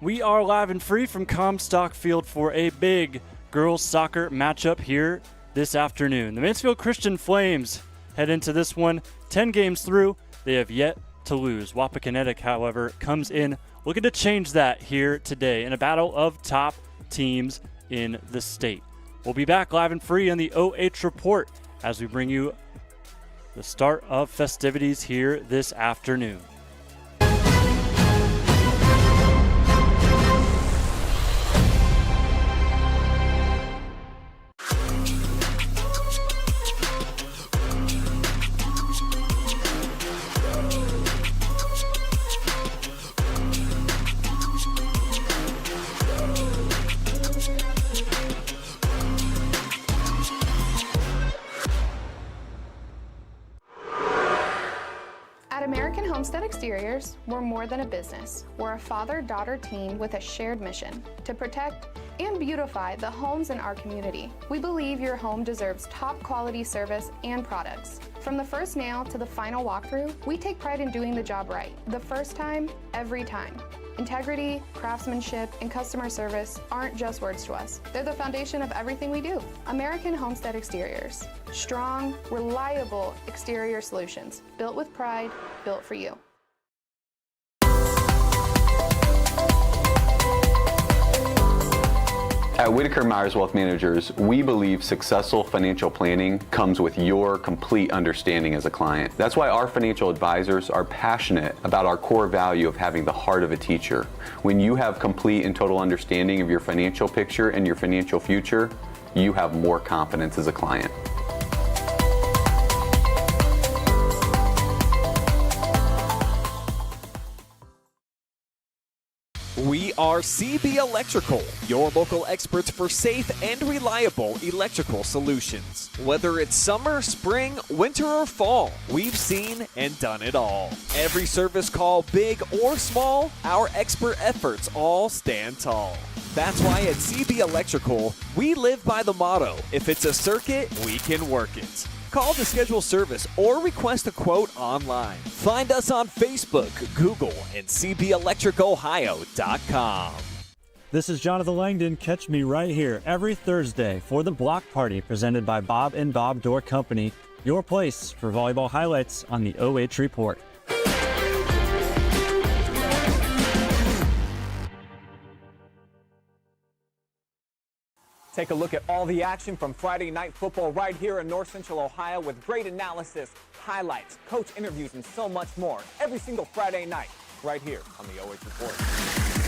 We are live and free from Comstock Field for a big girls soccer matchup here this afternoon. The Mansfield Christian Flames head into this one 10 games through. They have yet to lose. Wapakoneta, however, comes in looking to change that here today in a battle of top teams in the state. We'll be back live and free on the OH Report as we bring you the start of festivities here this afternoon. At American Homestead Exteriors, we're more than a business. We're a father-daughter team with a shared mission to protect and beautify the homes in our community. We believe your home deserves top quality service and products. From the first nail to the final walkthrough, we take pride in doing the job right. The first time, every time. Integrity, craftsmanship, and customer service aren't just words to us. They're the foundation of everything we do. American Homestead Exteriors. Strong, reliable exterior solutions. Built with pride, built for you. At Whitaker Myers Wealth Managers, we believe successful financial planning comes with your complete understanding as a client. That's why our financial advisors are passionate about our core value of having the heart of a teacher. When you have complete and total understanding of your financial picture and your financial future, you have more confidence as a client. We are CB Electrical, your local experts for safe and reliable electrical solutions. Whether it's summer, spring, winter, or fall, we've seen and done it all. Every service call, big or small, our expert efforts all stand tall. That's why at CB Electrical, we live by the motto, if it's a circuit, we can work it. Call to schedule service or request a quote online. Find us on Facebook, Google, and cbelectricohio.com. This is Jonathan Langdon. Catch me right here every Thursday for the Block Party presented by Bob and Bob Door Company, your place for volleyball highlights on the OH Report. Take a look at all the action from Friday Night Football right here in North Central Ohio with great analysis, highlights, coach interviews, and so much more every single Friday night right here on the OH Report.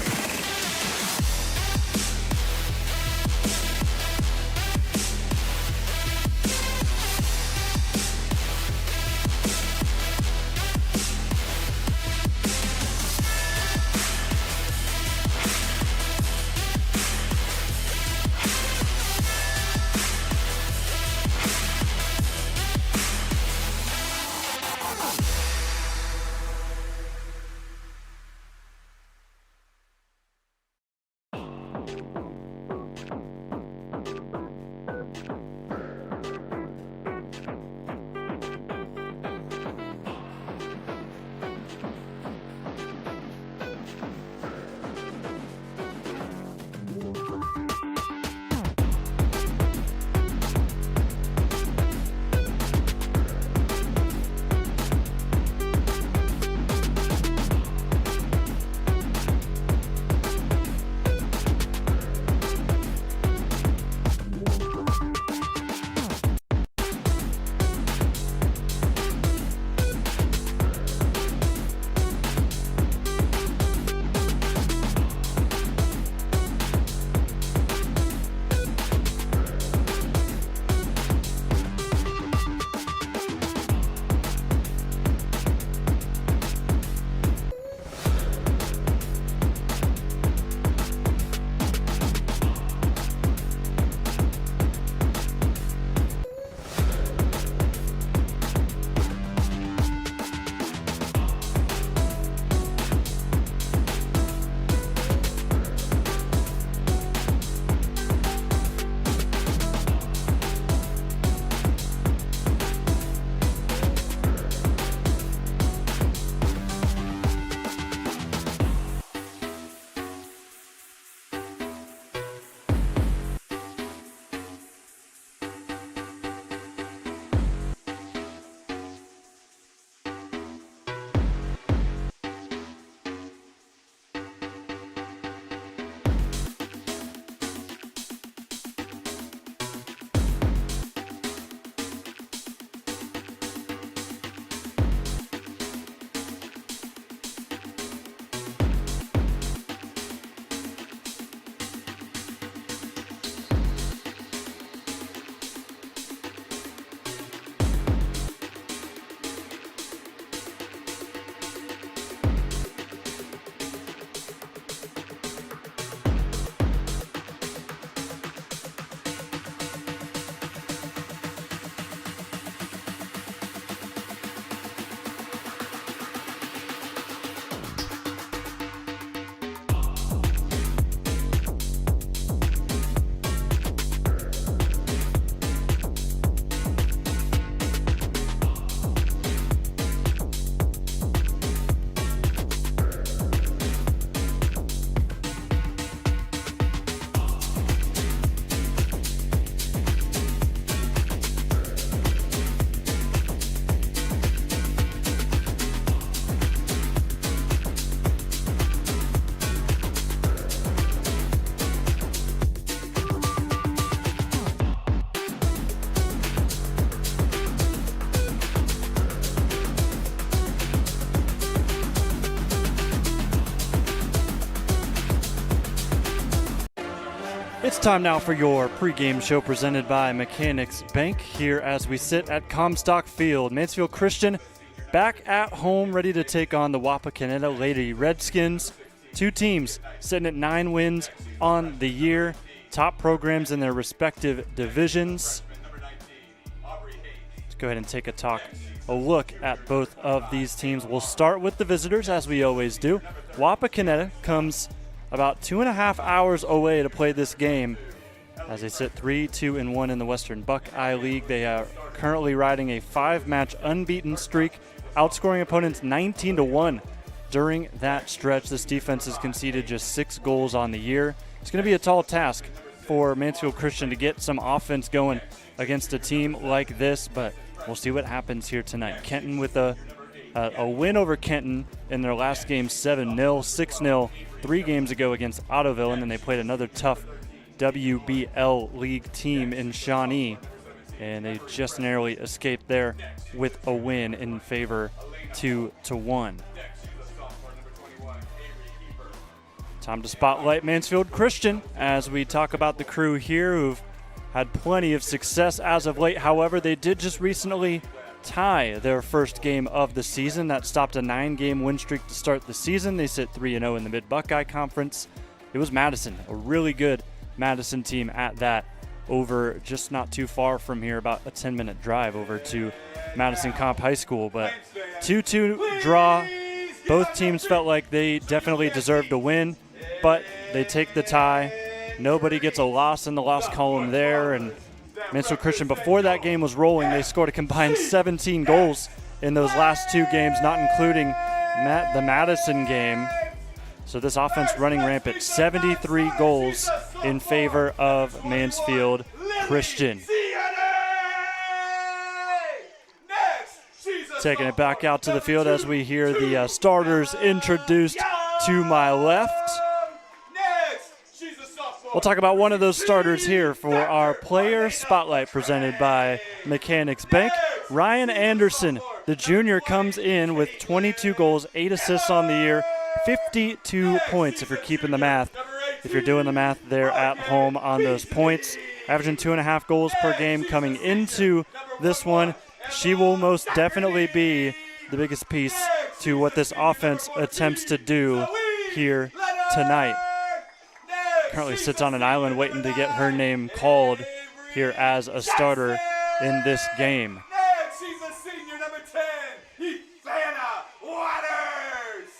It's time now for your pregame show presented by Mechanics Bank here as we sit at Comstock Field. Mansfield Christian back at home, ready to take on the Wapakoneta Lady Redskins. Two teams sitting at 9 wins on the year, top programs in their respective divisions. Let's go ahead and take a look at both of these teams. We'll start with the visitors, as we always do. Wapakoneta comes about 2.5 hours away to play this game as they sit 3-2-1 in the Western Buckeye League. They are currently riding a 5-match unbeaten streak, outscoring opponents 19-1 during that stretch. This defense has conceded just 6 goals on the year. It's going to be a tall task for Mansfield Christian to get some offense going against a team like this, but we'll see what happens here tonight. Kenton with a win over Kenton in their last game, 7-0, 6-0 3 games ago against Ottoville, and then they played another tough WBL League team in Shawnee, and they just narrowly escaped there with a win in favor 2-1. Time to spotlight Mansfield Christian as we talk about the crew here who've had plenty of success as of late. However, they did just recently tie their first game of the season. That stopped a 9-game win streak to start the season. They sit 3-0 in the Mid-Buckeye Conference. It was Madison, a really good Madison team at that, over just not too far from here, about a 10-minute drive over to Madison Comp High School. But 2-2 draw. Both teams felt like they definitely deserved a win, but they take the tie. Nobody gets a loss in the loss column there, and Mansfield Christian, before that game was rolling, they scored a combined 17 goals in those last 2 games, not including the Madison game. So this offense running rampant, 73 goals in favor of Mansfield Christian. Taking it back out to the field as we hear the starters introduced to my left. We'll talk about one of those starters here for our player spotlight presented by Mechanics Bank. Ryan Anderson, the junior, comes in with 22 goals, 8 assists on the year, 52 points if you're keeping the math. If you're doing the math there at home on those points, averaging 2.5 goals per game coming into this one. She will most definitely be the biggest piece to what this offense attempts to do here tonight. Currently sits on an island waiting to get her name called here as a starter in this game. Next, she's a senior, number 10, Ivana Waters.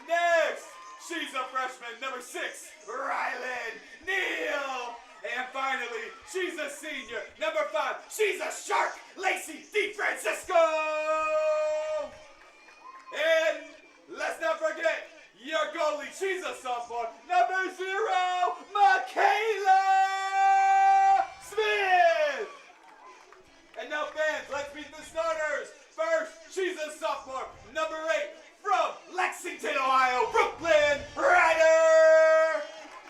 Next, she's a freshman, number 6, Rylan Neal. And finally, she's a senior, number 5, she's a shark, Lacey DeFrancisco. And let's not forget, your goalie, she's a sophomore, number 0, Michaela Smith. And now fans, let's meet the starters. First, she's a sophomore, number 8, from Lexington, Ohio, Brooklyn Ryder.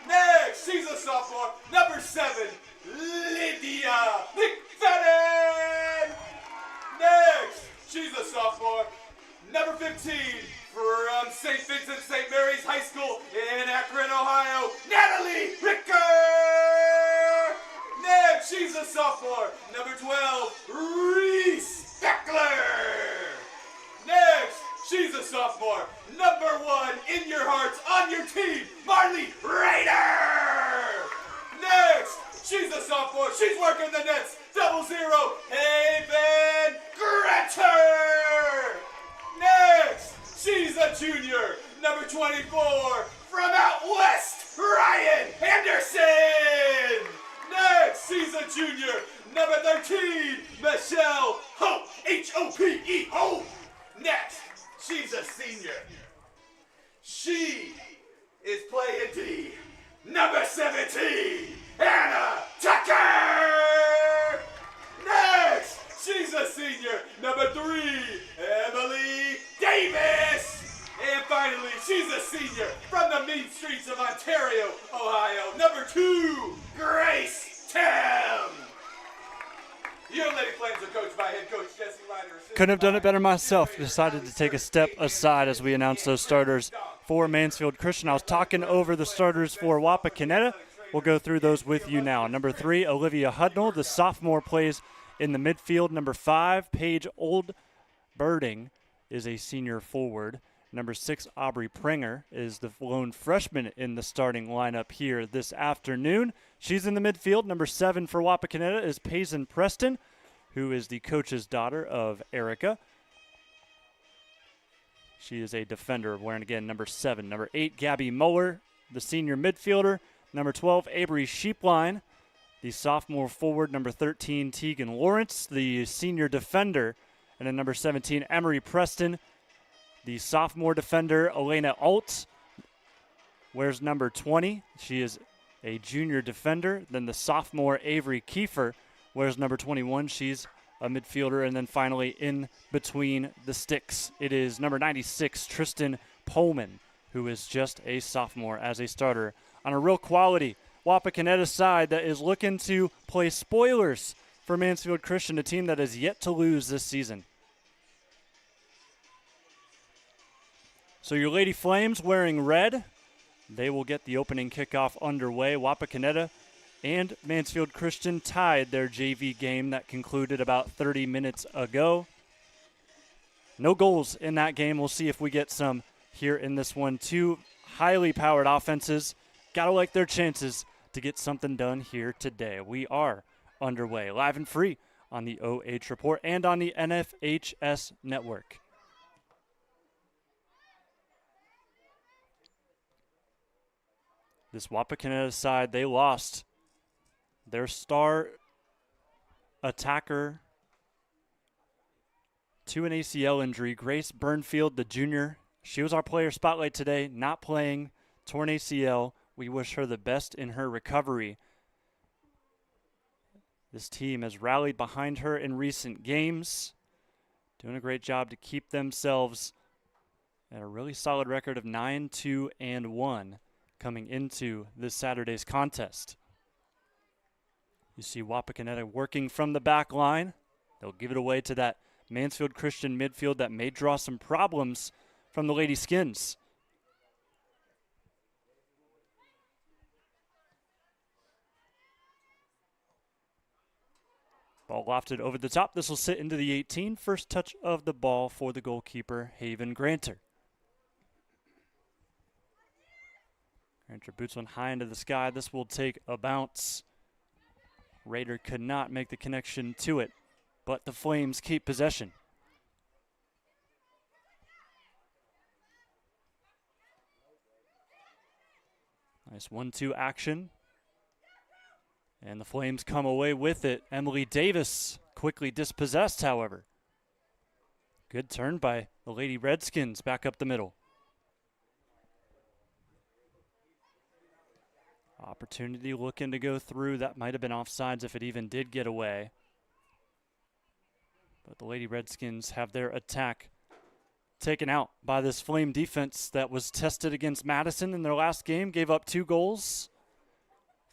Next, she's a sophomore, number 7, Lydia McFadden. Next, she's a sophomore, number 15, from St. Vincent St. Mary's High School in Akron, Ohio, Natalie Ricker. Next, she's a sophomore, number 12, Reese Beckler. Next, she's a sophomore, number 1 in your hearts, on your team, Marley Raider. Next, she's a sophomore, she's working the nets, 00, Haven Granter. Next, she's a junior, number 24, from out west, Ryan Anderson. Next, she's a junior, number 13, Michelle Hope, H-O-P-E, Hope. Next, she's a senior. She is playing D, number 17, Anna Tucker. Next, she's a senior, number 3, Emily Davis. And finally, she's a senior from the mean streets of Ontario, Ohio, number 2, Grace Tam. Your Lady Flames are coached by head coach Jesse Ryder. Couldn't have done it better myself. Decided to take a step aside as we announced those starters for Mansfield Christian. I was talking over the starters for Wapakoneta. We'll go through those with you now. Number 3, Olivia Hudnall, the sophomore, plays in the midfield. Number 5, Paige Oldbirding is a senior forward. Number 6, Aubrey Pringer is the lone freshman in the starting lineup here this afternoon. She's in the midfield. Number 7 for Wapakoneta is Payson Preston, who is the coach's daughter of Erica. She is a defender, wearing again number 7. Number 8, Gabby Muller, the senior midfielder. Number 12, Avery Sheepline, the sophomore forward. Number 13, Tegan Lawrence, the senior defender. And then number 17, Emery Preston, the sophomore defender. Elena Alt wears number 20. She is a junior defender. Then the sophomore Avery Kiefer wears number 21. She's a midfielder. And then finally, in between the sticks, it is number 96, Tristan Pullman, who is just a sophomore as a starter on a real quality Wapakoneta side that is looking to play spoilers for Mansfield Christian, a team that has yet to lose this season. So your Lady Flames wearing red, they will get the opening kickoff underway. Wapakoneta and Mansfield Christian tied their JV game that concluded about 30 minutes ago. No goals in that game. We'll see if we get some here in this one. Two highly powered offenses. Gotta like their chances to get something done here today. We are underway, live and free on the OH Report and on the NFHS Network. This Wapakoneta side, they lost their star attacker to an ACL injury. Grace Burnfield, the junior, she was our player spotlight today, not playing, torn ACL. We wish her the best in her recovery. This team has rallied behind her in recent games, doing a great job to keep themselves at a really solid record of 9-2-1 coming into this Saturday's contest. You see Wapakoneta working from the back line. They'll give it away to that Mansfield Christian midfield that may draw some problems from the Lady Skins. Ball lofted over the top. This will sit into the 18. First touch of the ball for the goalkeeper, Haven Granter. Granter boots one high into the sky. This will take a bounce. Raider could not make the connection to it, but the Flames keep possession. Nice 1-2 action. And the Flames come away with it. Emily Davis quickly dispossessed, however. Good turn by the Lady Redskins back up the middle. Opportunity looking to go through. That might have been offsides if it even did get away. But the Lady Redskins have their attack taken out by this Flame defense that was tested against Madison in their last game, gave up 2 goals.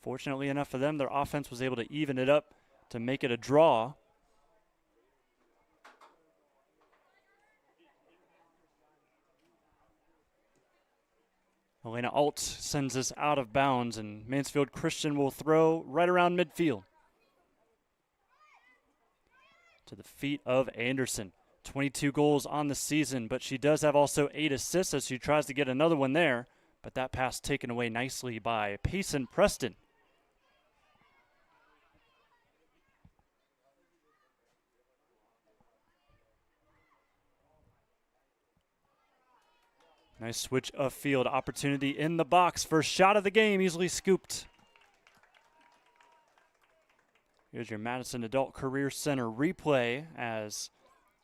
Fortunately enough for them, their offense was able to even it up to make it a draw. Elena Alt sends us out of bounds, and Mansfield Christian will throw right around midfield. To the feet of Anderson. 22 goals on the season, but she does have also 8 assists as she tries to get another one there. But that pass taken away nicely by Payson Preston. Nice switch of field. Opportunity in the box. First shot of the game, easily scooped. Here's your Madison Adult Career Center replay as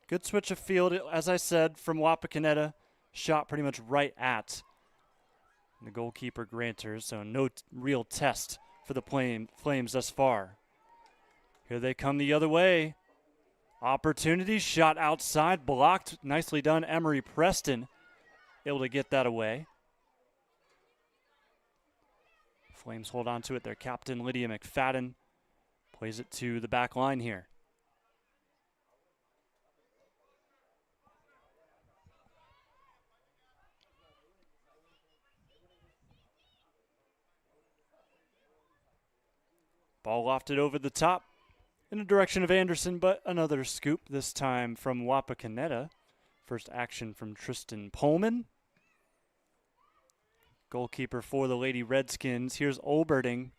good switch of field, as I said, from Wapakoneta. Shot pretty much right at the goalkeeper Granter, so no real test for the Flames thus far. Here they come the other way. Opportunity, shot outside, blocked. Nicely done, Emery Preston. Able to get that away. Flames hold on to it. Their captain, Lydia McFadden, plays it to the back line here. Ball lofted over the top in the direction of Anderson, but another scoop, this time from Wapakoneta. First action from Tristan Pullman. Goalkeeper for the Lady Redskins. Here's Olberting.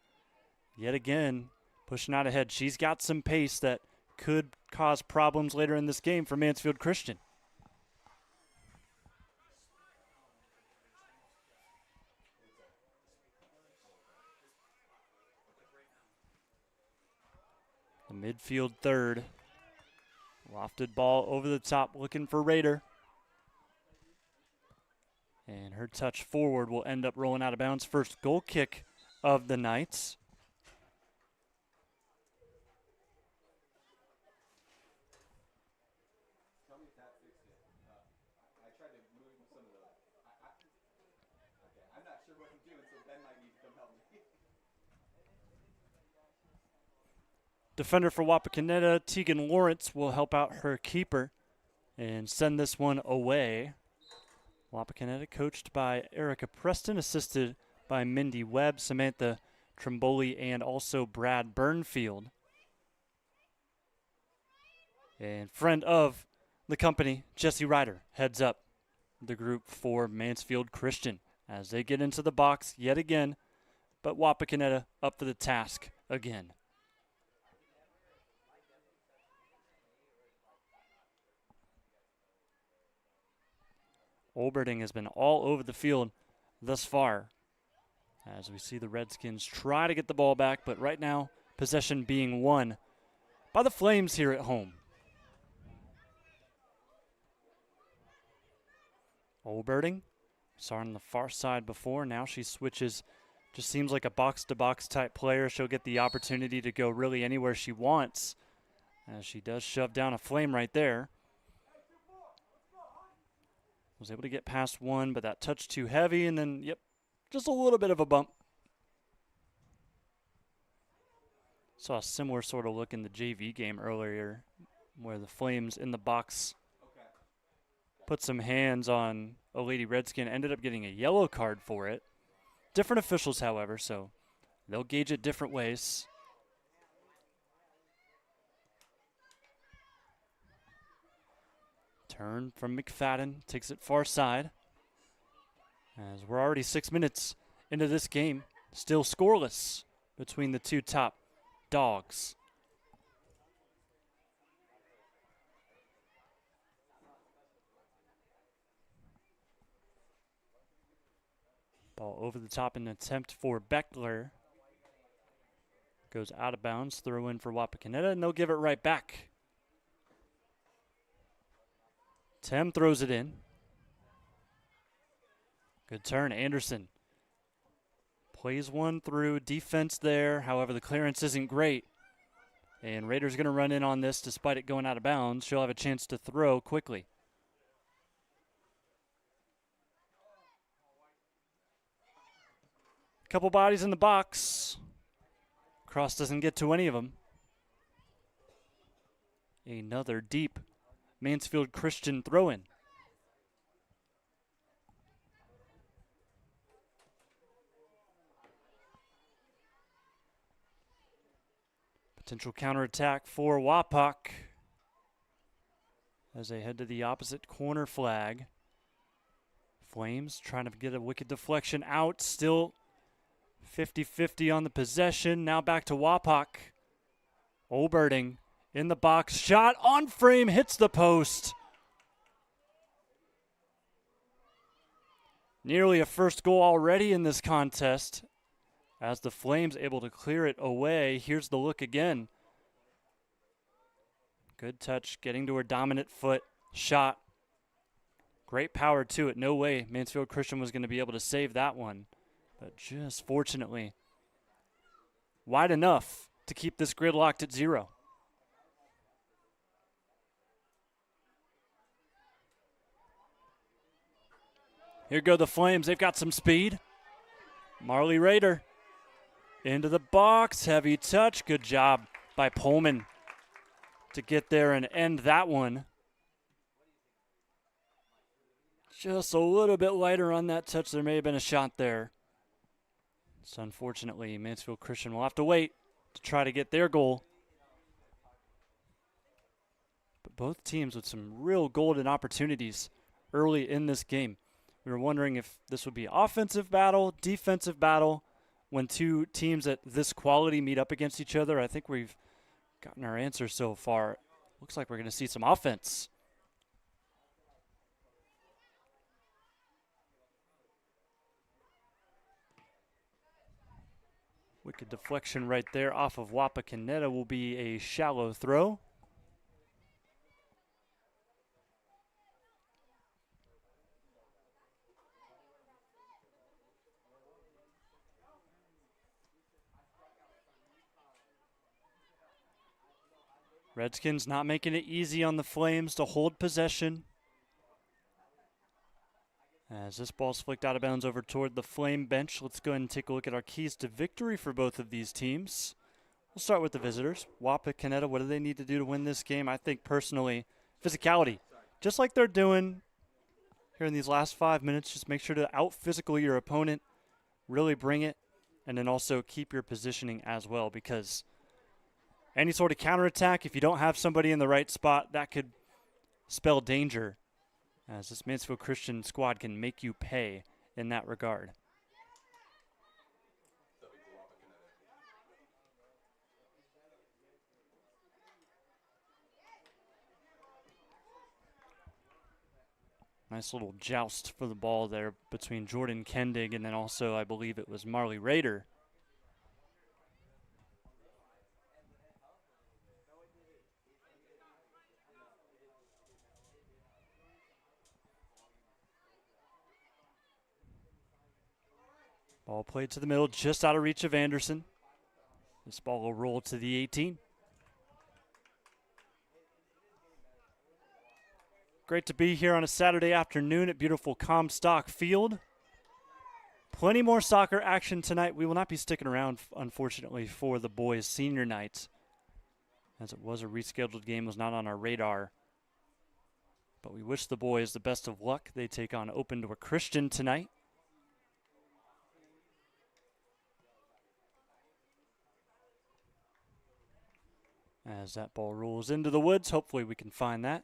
Yet again, pushing out ahead. She's got some pace that could cause problems later in this game for Mansfield Christian. The midfield third. Lofted ball over the top, looking for Raider. And her touch forward will end up rolling out of bounds. First goal kick of the Knights. I'm not sure what I'm doing, so Ben might need to come help me. Defender for Wapakoneta, Tegan Lawrence, will help out her keeper and send this one away. Wapakoneta coached by Erica Preston, assisted by Mindy Webb, Samantha Trimboli, and also Brad Burnfield. And friend of the company, Jesse Ryder, heads up the group for Mansfield Christian as they get into the box yet again, but Wapakoneta up for the task again. Olberting has been all over the field thus far as we see the Redskins try to get the ball back, but right now possession being won by the Flames here at home. Olberting, saw her on the far side before, now she switches, just seems like a box-to-box type player. She'll get the opportunity to go really anywhere she wants as she does shove down a Flame right there. Was able to get past one, but that touch too heavy, and then, yep, just a little bit of a bump. Saw a similar sort of look in the JV game earlier where the Flames in the box put some hands on a Lady Redskin, ended up getting a yellow card for it. Different officials, however, so they'll gauge it different ways. Turn from McFadden, takes it far side. As we're already 6 minutes into this game, still scoreless between the two top dogs. Ball over the top in an attempt for Beckler. Goes out of bounds, throw in for Wapakoneta, and they'll give it right back. Tem throws it in. Good turn, Anderson. Plays one through, defense there, however the clearance isn't great. And Raiders going to run in on this despite it going out of bounds. She'll have a chance to throw quickly. Couple bodies in the box. Cross doesn't get to any of them. Another deep Mansfield Christian throw-in. Potential counterattack for Wapak as they head to the opposite corner flag. Flames trying to get a wicked deflection out. Still 50-50 on the possession. Now back to Wapak. Olberting in the box. Shot on frame. Hits the post. Nearly a first goal already in this contest as the Flames able to clear it away. Here's the look again. Good touch, getting to her dominant foot. Shot. Great power to it. No way Mansfield Christian was going to be able to save that one. But just fortunately wide enough to keep this gridlocked at 0. Here go the Flames. They've got some speed. Marley Raider into the box. Heavy touch. Good job by Pullman to get there and end that one. Just a little bit lighter on that touch. There may have been a shot there. So unfortunately, Mansfield Christian will have to wait to try to get their goal. But both teams with some real golden opportunities early in this game. We were wondering if this would be offensive battle, defensive battle. When two teams at this quality meet up against each other, I think we've gotten our answer so far. Looks like we're going to see some offense. Wicked deflection right there off of Wapakoneta will be a shallow throw. Redskins not making it easy on the Flames to hold possession. As this ball's flicked out of bounds over toward the Flame bench, let's go ahead and take a look at our keys to victory for both of these teams. We'll start with the visitors. Wapakoneta, what do they need to do to win this game? I think personally, physicality. Just like they're doing here in these last 5 minutes, just make sure to out-physical your opponent, really bring it, and then also keep your positioning as well, because any sort of counterattack, if you don't have somebody in the right spot, that could spell danger, as this Mansfield Christian squad can make you pay in that regard. Nice little joust for the ball there between Jordan Kendig and then also, I believe it was Marley Rader. Ball played to the middle, just out of reach of Anderson. This ball will roll to the 18. Great to be here on a Saturday afternoon at beautiful Comstock Field. Plenty more soccer action tonight. We will not be sticking around, unfortunately, for the boys' senior night, as it was a rescheduled game, was not on our radar. But we wish the boys the best of luck. They take on Open Door Christian tonight. As that ball rolls into the woods, hopefully we can find that.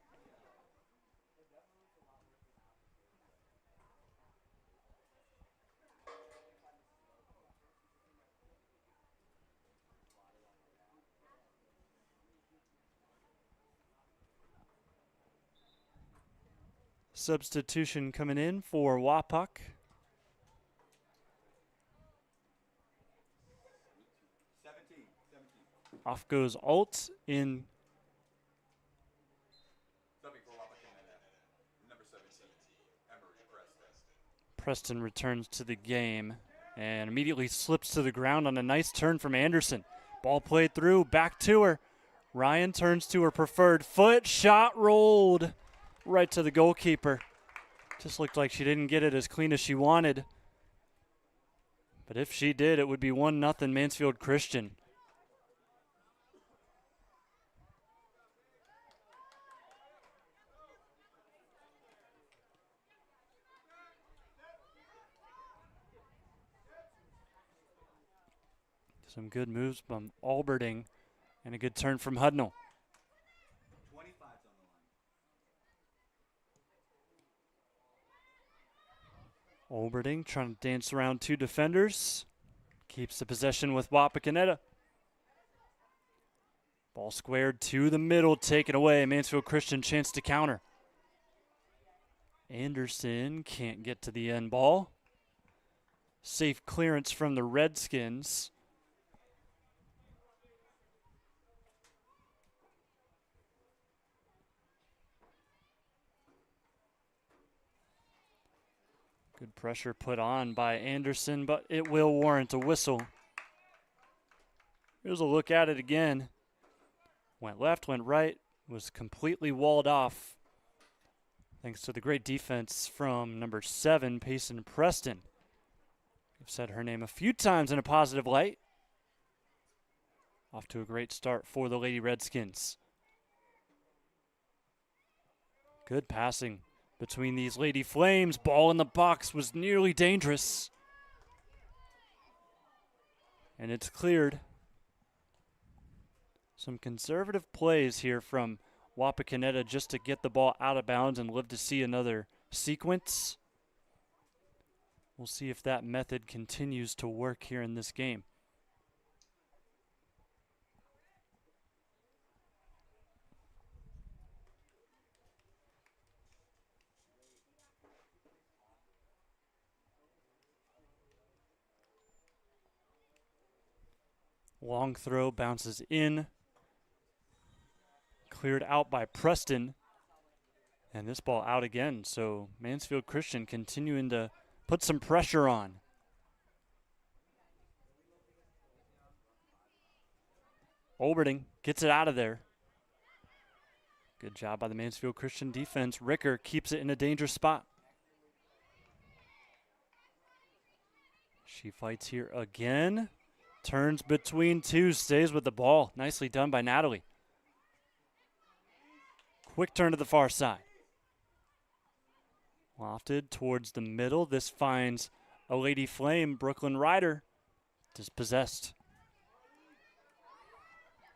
Substitution coming in for Wapak. Off goes Alt in. Preston returns to the game and immediately slips to the ground on a nice turn from Anderson. Ball played through, back to her. Ryan turns to her preferred foot, shot rolled right to the goalkeeper. Just looked like she didn't get it as clean as she wanted. But if she did, it would be 1-0 Mansfield Christian. Some good moves from Alberding and a good turn from Hudnall. Alberding trying to dance around two defenders. Keeps the possession with Wapakoneta. Ball squared to the middle, taken away. Mansfield Christian chance to counter. Anderson can't get to the end ball. Safe clearance from the Redskins. Good pressure put on by Anderson, but it will warrant a whistle. Here's a look at it again. Went left, went right, was completely walled off. Thanks to the great defense from number 7, Payson Preston. I've said her name a few times in a positive light. Off to a great start for the Lady Redskins. Good passing between these Lady Flames. Ball in the box was nearly dangerous. And it's cleared. Some conservative plays here from Wapakoneta just to get the ball out of bounds and live to see another sequence. We'll see if that method continues to work here in this game. Long throw bounces in. Cleared out by Preston. And this ball out again. So Mansfield Christian continuing to put some pressure on. Olberding gets it out of there. Good job by the Mansfield Christian defense. Ricker keeps it in a dangerous spot. She fights here again. Turns between two, stays with the ball. Nicely done by Natalie. Quick turn to the far side. Lofted towards the middle. This finds a Lady Flame. Brooklyn Ryder dispossessed.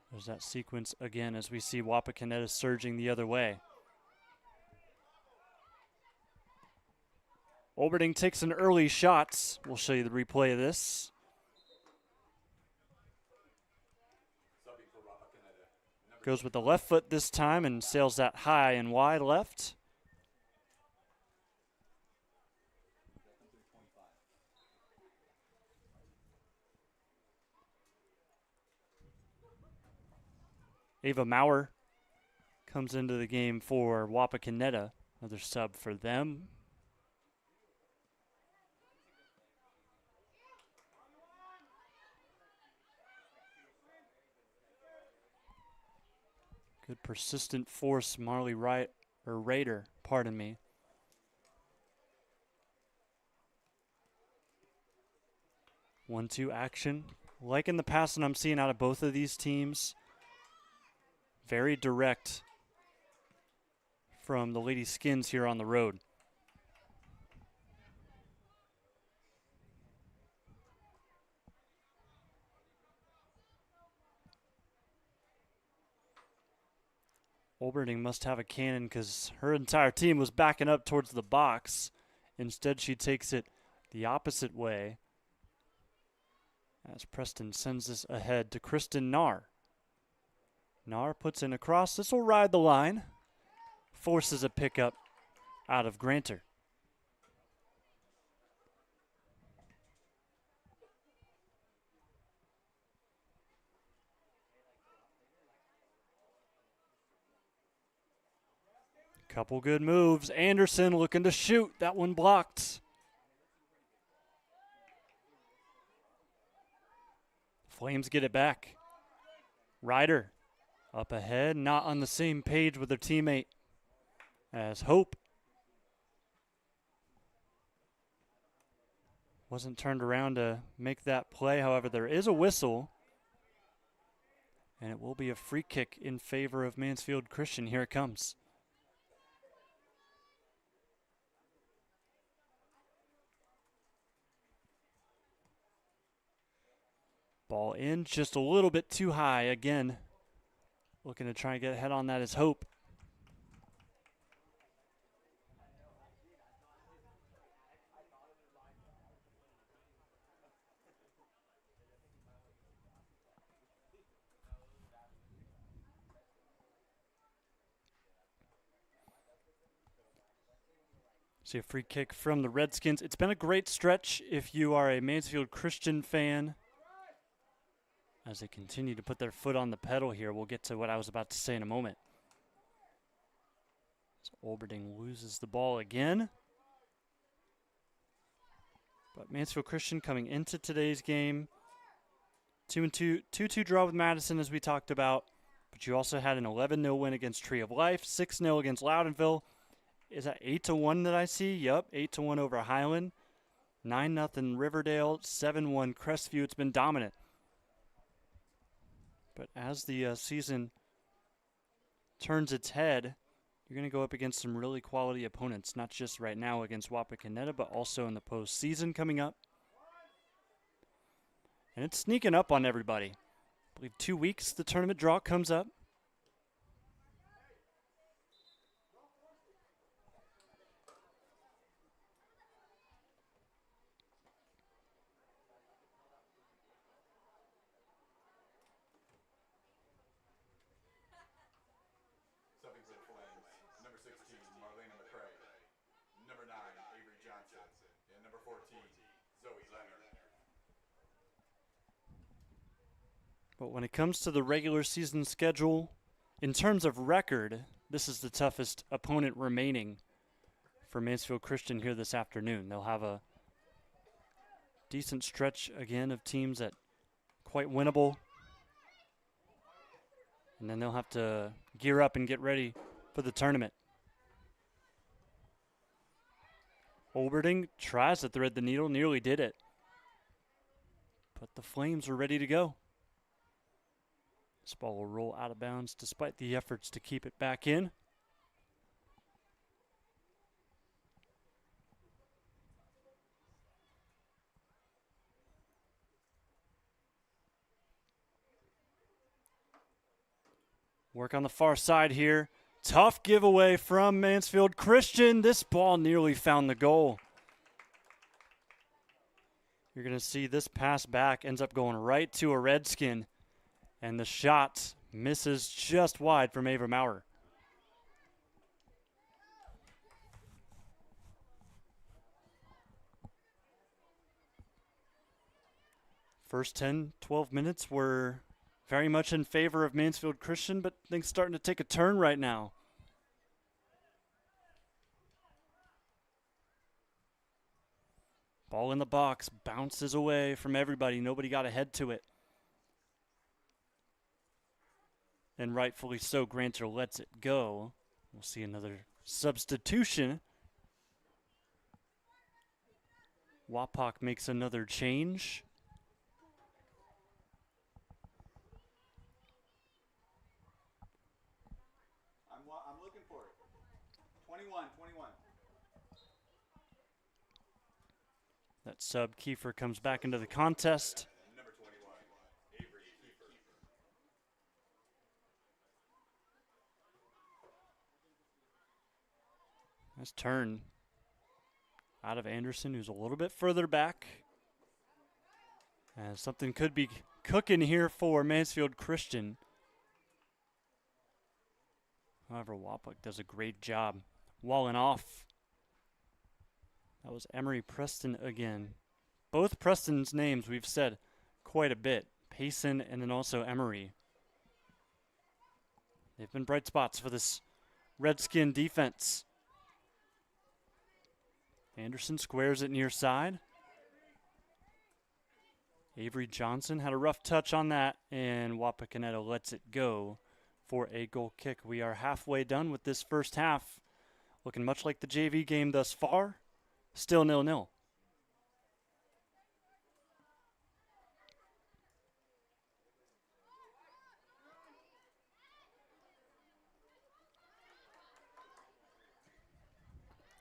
There's that sequence again as we see Wapakoneta surging the other way. Olberding takes an early shot. We'll show you the replay of this. Goes with the left foot this time and sails that high and wide left. Ava Maurer comes into the game for Wapakoneta. Another sub for them. Good persistent force, Marley Raider, pardon me. One-two action. Like in the past, and I'm seeing out of both of these teams, very direct from the Lady Skins here on the road. Olberding must have a cannon because her entire team was backing up towards the box. Instead, she takes it the opposite way as Preston sends this ahead to Kristen Nahr. Nahr puts in a cross. This will ride the line. Forces a pickup out of Granter. Couple good moves. Anderson looking to shoot. That one blocked. Flames get it back. Ryder up ahead, not on the same page with her teammate as Hope. Wasn't turned around to make that play. However, there is a whistle. And it will be a free kick in favor of Mansfield Christian. Here it comes. Ball in just a little bit too high again. Looking to try and get ahead on that is Hope. See a free kick from the Redskins. It's been a great stretch if you are a Mansfield Christian fan. As they continue to put their foot on the pedal here, we'll get to what I was about to say in a moment. So Olberding loses the ball again. But Mansfield Christian coming into today's game, 2-2 draw with Madison as we talked about. But you also had an 11-0 win against Tree of Life, 6-0 against Loudonville. Is that 8-1 that I see? Yup, 8-1 over Highland. 9-0 Riverdale, 7-1 Crestview. It's been dominant. But as the season turns its head, you're going to go up against some really quality opponents, not just right now against Wapakoneta, but also in the postseason coming up. And it's sneaking up on everybody. believe 2 weeks the tournament draw comes up. But when it comes to the regular season schedule, in terms of record, this is the toughest opponent remaining for Mansfield Christian here this afternoon. They'll have a decent stretch again of teams that quite winnable. And then they'll have to gear up and get ready for the tournament. Olberding tries to thread the needle, nearly did it. But the Flames are ready to go. This ball will roll out of bounds despite the efforts to keep it back in. Work on the far side here. Tough giveaway from Mansfield Christian. This ball nearly found the goal. You're going to see this pass back ends up going right to a Redskin. And the shot misses just wide from Ava Maurer. First 10, 12 minutes were very much in favor of Mansfield Christian, but things starting to take a turn right now. Ball in the box, bounces away from everybody. Nobody got ahead to it. And rightfully so, Granter lets it go. We'll see another substitution. Wapak makes another change. I'm looking for it. 21. That sub, Kiefer, comes back into the contest. Number 21, Avery Kiefer. Nice turn out of Anderson, who's a little bit further back. And something could be cooking here for Mansfield Christian. However, Wapak does a great job walling off. That was Emery Preston again. Both Preston's names we've said quite a bit. Payson and then also Emery. They've been bright spots for this Redskin defense. Anderson squares it near side. Avery Johnson had a rough touch on that, and Wapakoneta lets it go for a goal kick. We are halfway done with this first half. Looking much like the JV game thus far. Still 0-0.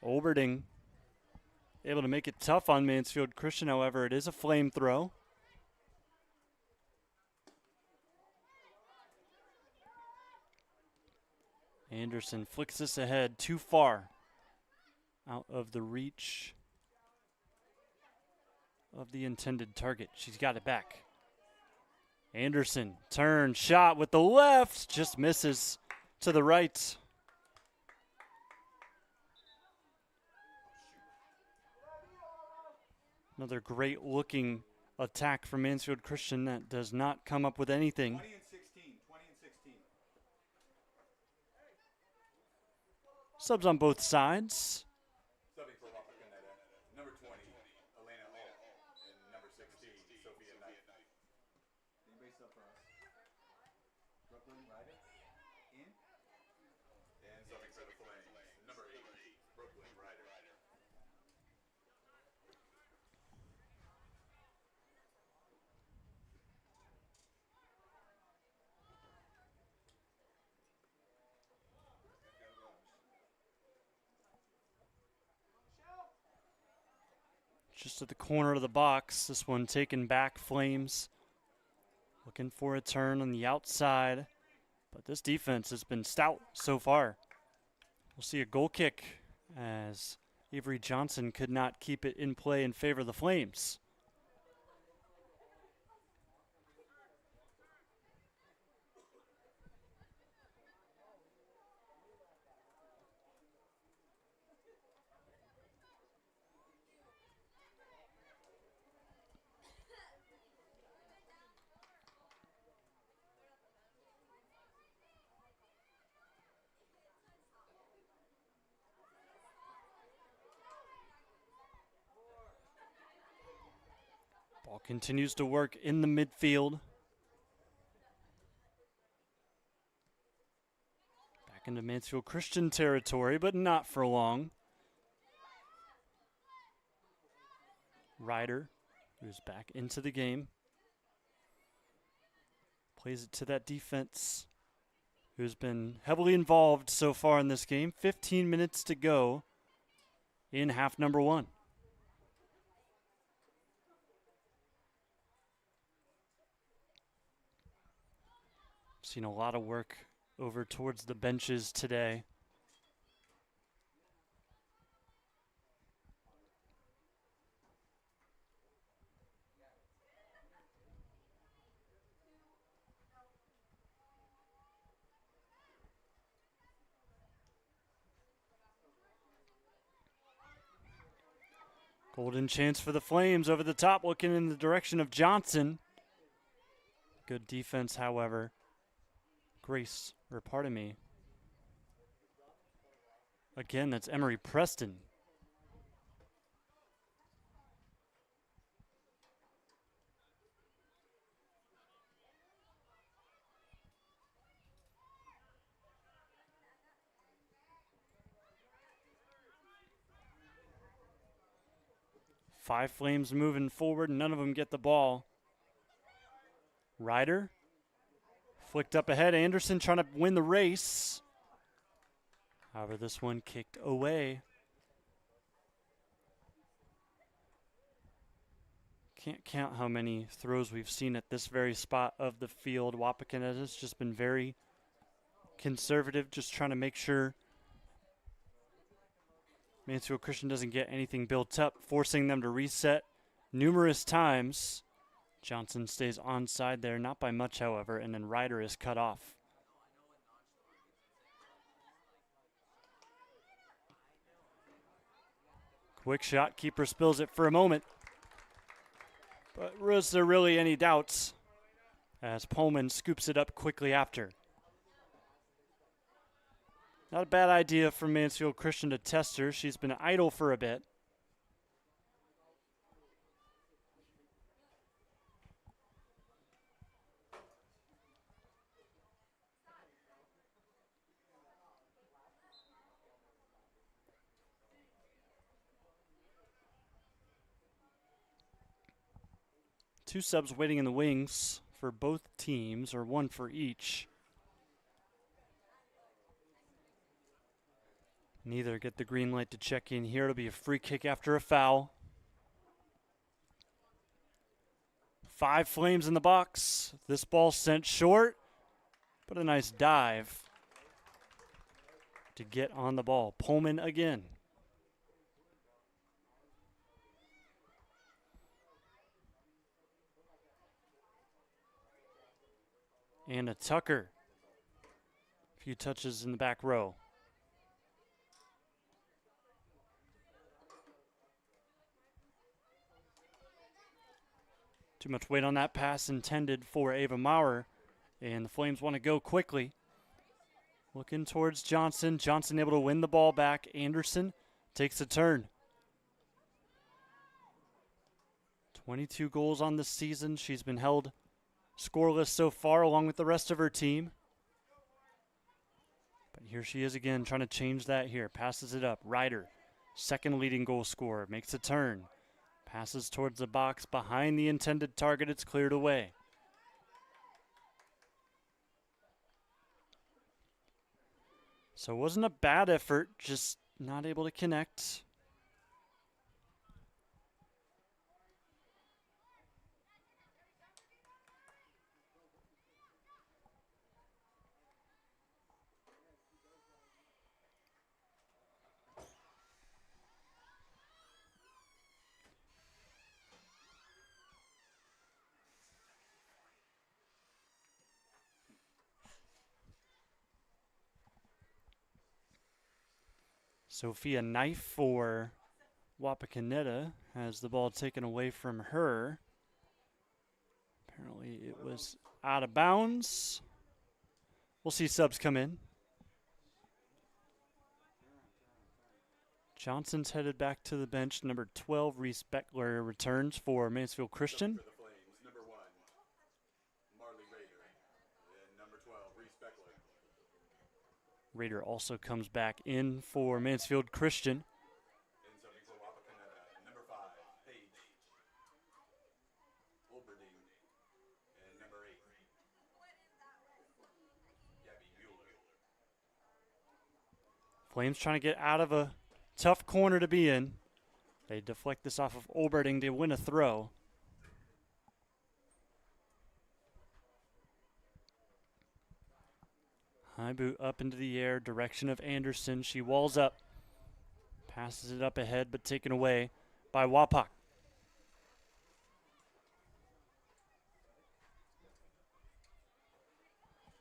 Olberding able to make it tough on Mansfield Christian. However, it is a flame throw. Anderson flicks this ahead too far. Out of the reach of the intended target. She's got it back. Anderson, turn, shot with the left, just misses to the right. Another great looking attack from Mansfield Christian that does not come up with anything. 20 and 16. Subs on both sides. Subbing for Wapakoneta, number 20, Elena Hall, and number 16, Sophia Knight. Anybody sub for us? Brooklyn Ryder? In? And subbing for the Flames, number 8, Brooklyn Ryder. Just at the corner of the box. This one taken back, Flames. Looking for a turn on the outside, but this defense has been stout so far. We'll see a goal kick as Avery Johnson could not keep it in play in favor of the Flames. Ball continues to work in the midfield. Back into Mansfield Christian territory, but not for long. Ryder, who's back into the game, plays it to that defense, who's been heavily involved so far in this game. 15 minutes to go in half number one. Seen a lot of work over towards the benches today. Golden chance for the Flames over the top, looking in the direction of Johnson. Good defense, however. Again, that's Emery Preston. Five Flames moving forward, none of them get the ball. Ryder flicked up ahead. Anderson trying to win the race. However, this one kicked away. Can't count how many throws we've seen at this very spot of the field. Wapakoneta has just been very conservative, just trying to make sure Mansfield Christian doesn't get anything built up, forcing them to reset numerous times. Johnson stays onside there, not by much, however, and then Ryder is cut off. Quick shot, keeper spills it for a moment. But was there really any doubts as Pullman scoops it up quickly after? Not a bad idea for Mansfield Christian to test her. She's been idle for a bit. Two subs waiting in the wings for both teams, or one for each. Neither get the green light to check in here. It'll be a free kick after a foul. Five Flames in the box. This ball sent short, but a nice dive to get on the ball. Pullman again. And a Tucker. A few touches in the back row. Too much weight on that pass intended for Ava Maurer. And the Flames want to go quickly. Looking towards Johnson. Johnson able to win the ball back. Anderson takes a turn. 22 goals on the season. She's been held scoreless so far along with the rest of her team. But here she is again trying to change that here. Passes it up. Ryder, second leading goal scorer, makes a turn. Passes towards the box behind the intended target. It's cleared away. So it wasn't a bad effort, just not able to connect. Sophia Knife for Wapakoneta has the ball taken away from her. Apparently it was out of bounds. We'll see subs come in. Johnson's headed back to the bench. Number 12, Reese Beckler, returns for Mansfield Christian. Raider also comes back in for Mansfield Christian. Flames trying to get out of a tough corner to be in. They deflect this off of Olberding to win a throw. High boot up into the air, direction of Anderson. She walls up, passes it up ahead, but taken away by Wapak.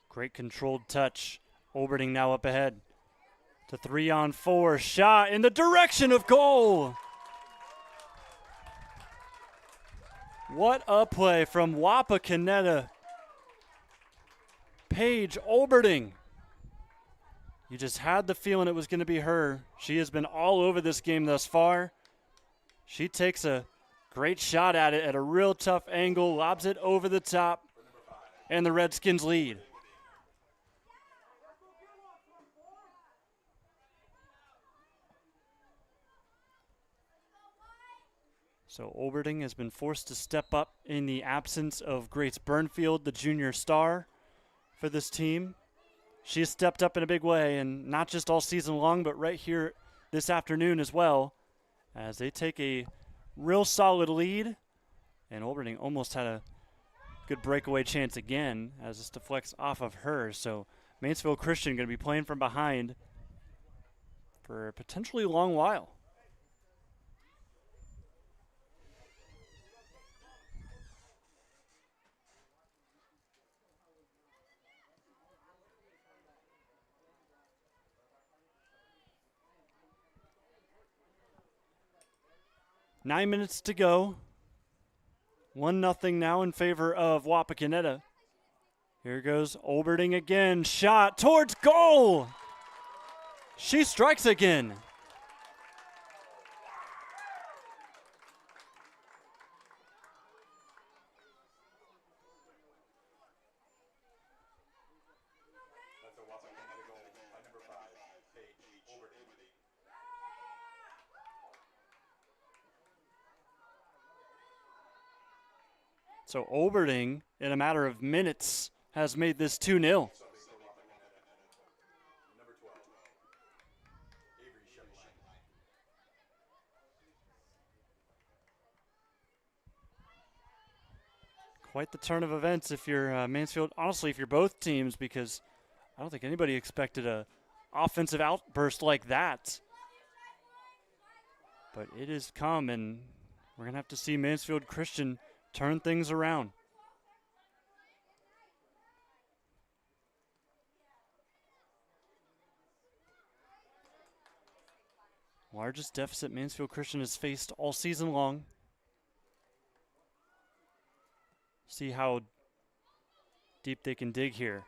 Great controlled touch. Olberding now up ahead. To 3-on-4, shot in the direction of goal. What a play from Wapakoneta. Paige Olberding. You just had the feeling it was going to be her. She has been all over this game thus far. She takes a great shot at it at a real tough angle, lobs it over the top, and the Redskins lead. So Olberding has been forced to step up in the absence of Grace Burnfield, the junior star for this team. She has stepped up in a big way, and not just all season long, but right here this afternoon as well, as they take a real solid lead. And Olberding almost had a good breakaway chance again as this deflects off of her. So Mansfield Christian going to be playing from behind for a potentially long while. Nine minutes to go. 1-0 now in favor of Wapakoneta. Here goes Olberding again. Shot towards goal. She strikes again. So Olberding, in a matter of minutes, has made this 2-0. Quite the turn of events if you're Mansfield. Honestly, if you're both teams, because I don't think anybody expected a offensive outburst like that. But it has come, and we're going to have to see Mansfield Christian turn things around. Largest deficit Mansfield Christian has faced all season long. See how deep they can dig here.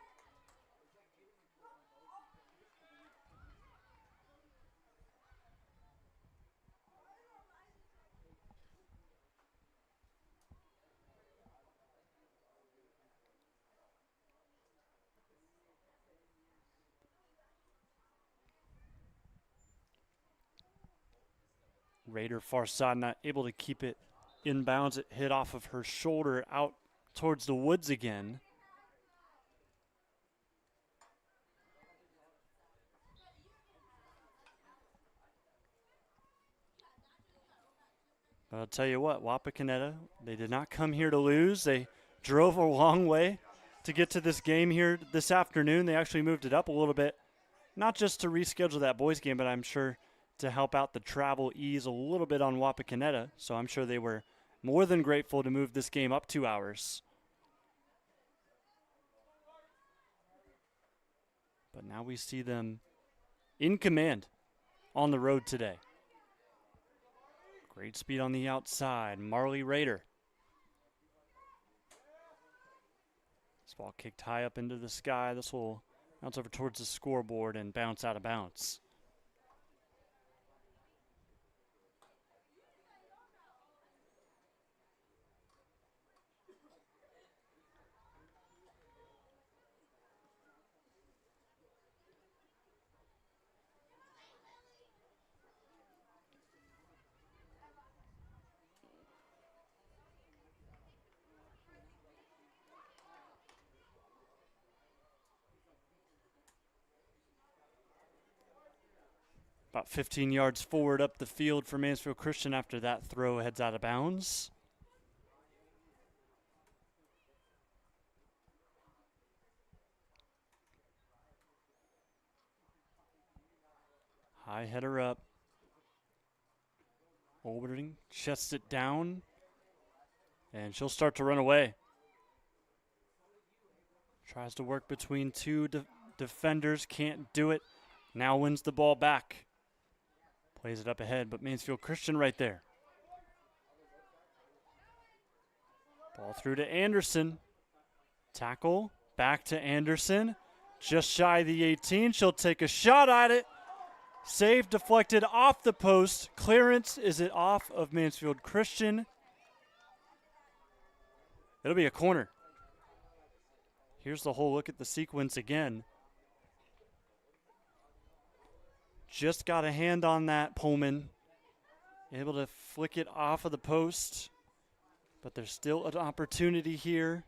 Raider far side, not able to keep it in bounds. It hit off of her shoulder out towards the woods again. But I'll tell you what, Wapakoneta, they did not come here to lose. They drove a long way to get to this game here this afternoon. They actually moved it up a little bit, not just to reschedule that boys game, but I'm sure to help out the travel ease a little bit on Wapakoneta. So I'm sure they were more than grateful to move this game up 2 hours. But now we see them in command on the road today. Great speed on the outside. Marley Rader. This ball kicked high up into the sky. This will bounce over towards the scoreboard and bounce out of bounds. About 15 yards forward up the field for Mansfield Christian after that throw heads out of bounds. High header up. Oldering, chests it down, and she'll start to run away. Tries to work between two defenders, can't do it. Now wins the ball back. Plays it up ahead, but Mansfield Christian right there. Ball through to Anderson. Tackle, back to Anderson. Just shy of the 18. She'll take a shot at it. Save deflected off the post. Clearance, is it off of Mansfield Christian? It'll be a corner. Here's the whole look at the sequence again. Just got a hand on that, Pullman. Able to flick it off of the post. But there's still an opportunity here.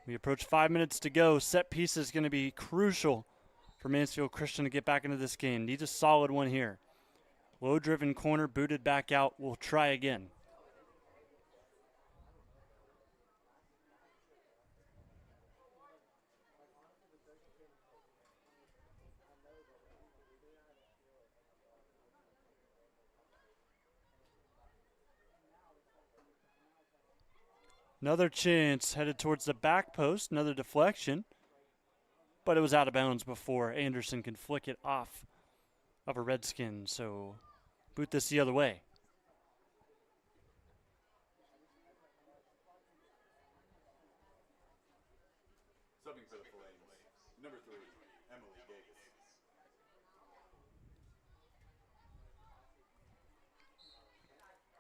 We approach 5 minutes to go. Set piece is going to be crucial for Mansfield Christian to get back into this game. Needs a solid one here. Low-driven corner, booted back out. We'll try again. Another chance headed towards the back post. Another deflection. But it was out of bounds before Anderson can flick it off of a Redskin. So boot this the other way. Subbing for the Flames, number 3, Emily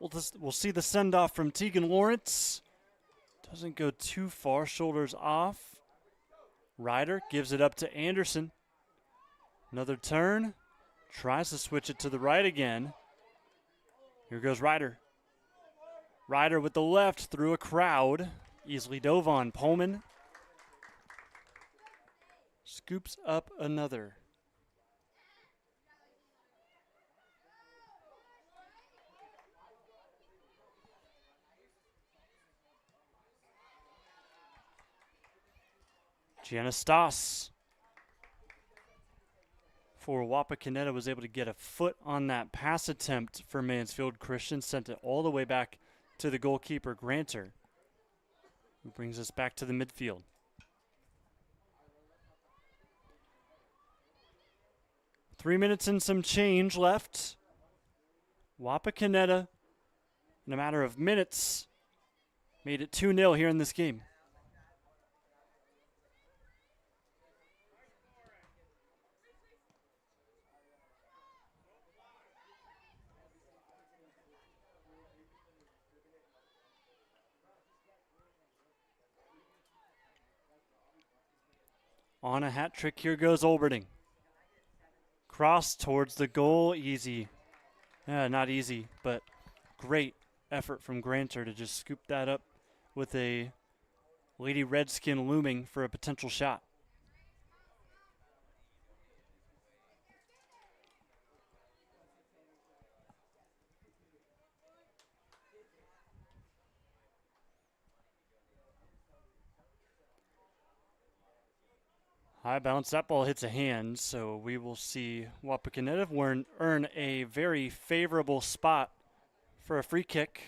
Gates. We'll see the send-off from Tegan Lawrence. Doesn't go too far, shoulders off. Ryder gives it up to Anderson. Another turn. Tries to switch it to the right again. Here goes Ryder. Ryder with the left through a crowd. Easily dove on. Pullman scoops up another. Gianna Stoss for Wapakoneta was able to get a foot on that pass attempt for Mansfield Christian. Sent it all the way back to the goalkeeper, Granter, who brings us back to the midfield. Three minutes and some change left. Wapakoneta, in a matter of minutes, made it 2-0 here in this game. On a hat trick, here goes Olberting. Cross towards the goal, easy. Not easy, but great effort from Granter to just scoop that up with a Lady Redskin looming for a potential shot. High bounce, that ball hits a hand, so we will see Wapakoneta earn a very favorable spot for a free kick.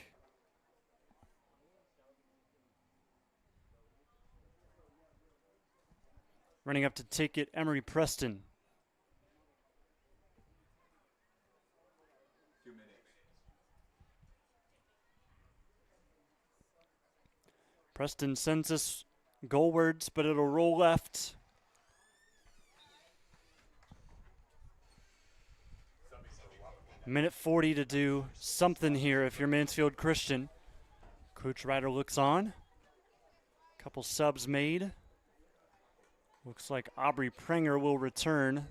Running up to take it, Emery Preston. Preston sends us goalwards, but it'll roll left. Minute 40 to do something here if you're Mansfield Christian. Coach Ryder looks on. Couple subs made. Looks like Aubrey Prenger will return.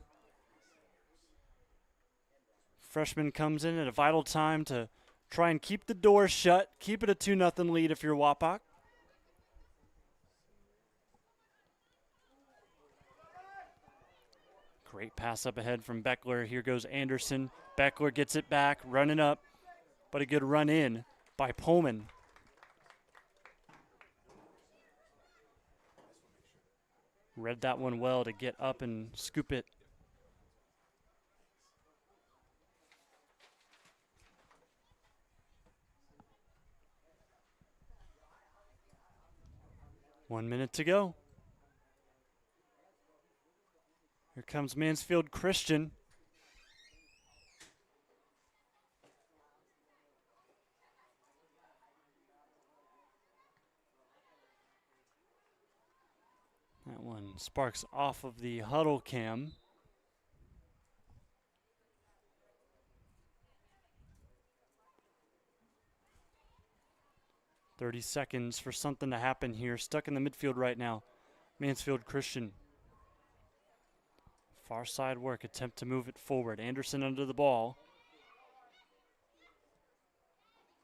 Freshman comes in at a vital time to try and keep the door shut. Keep it a 2-0 lead if you're Wapak. Great pass up ahead from Beckler. Here goes Anderson. Beckler gets it back, running up, but a good run in by Pullman. Read that one well to get up and scoop it. One minute to go. Here comes Mansfield Christian. That one sparks off of the huddle cam. "30 seconds for something to happen here. Stuck in the midfield right now. Mansfield Christian. Far side work, attempt to move it forward. Anderson under the ball.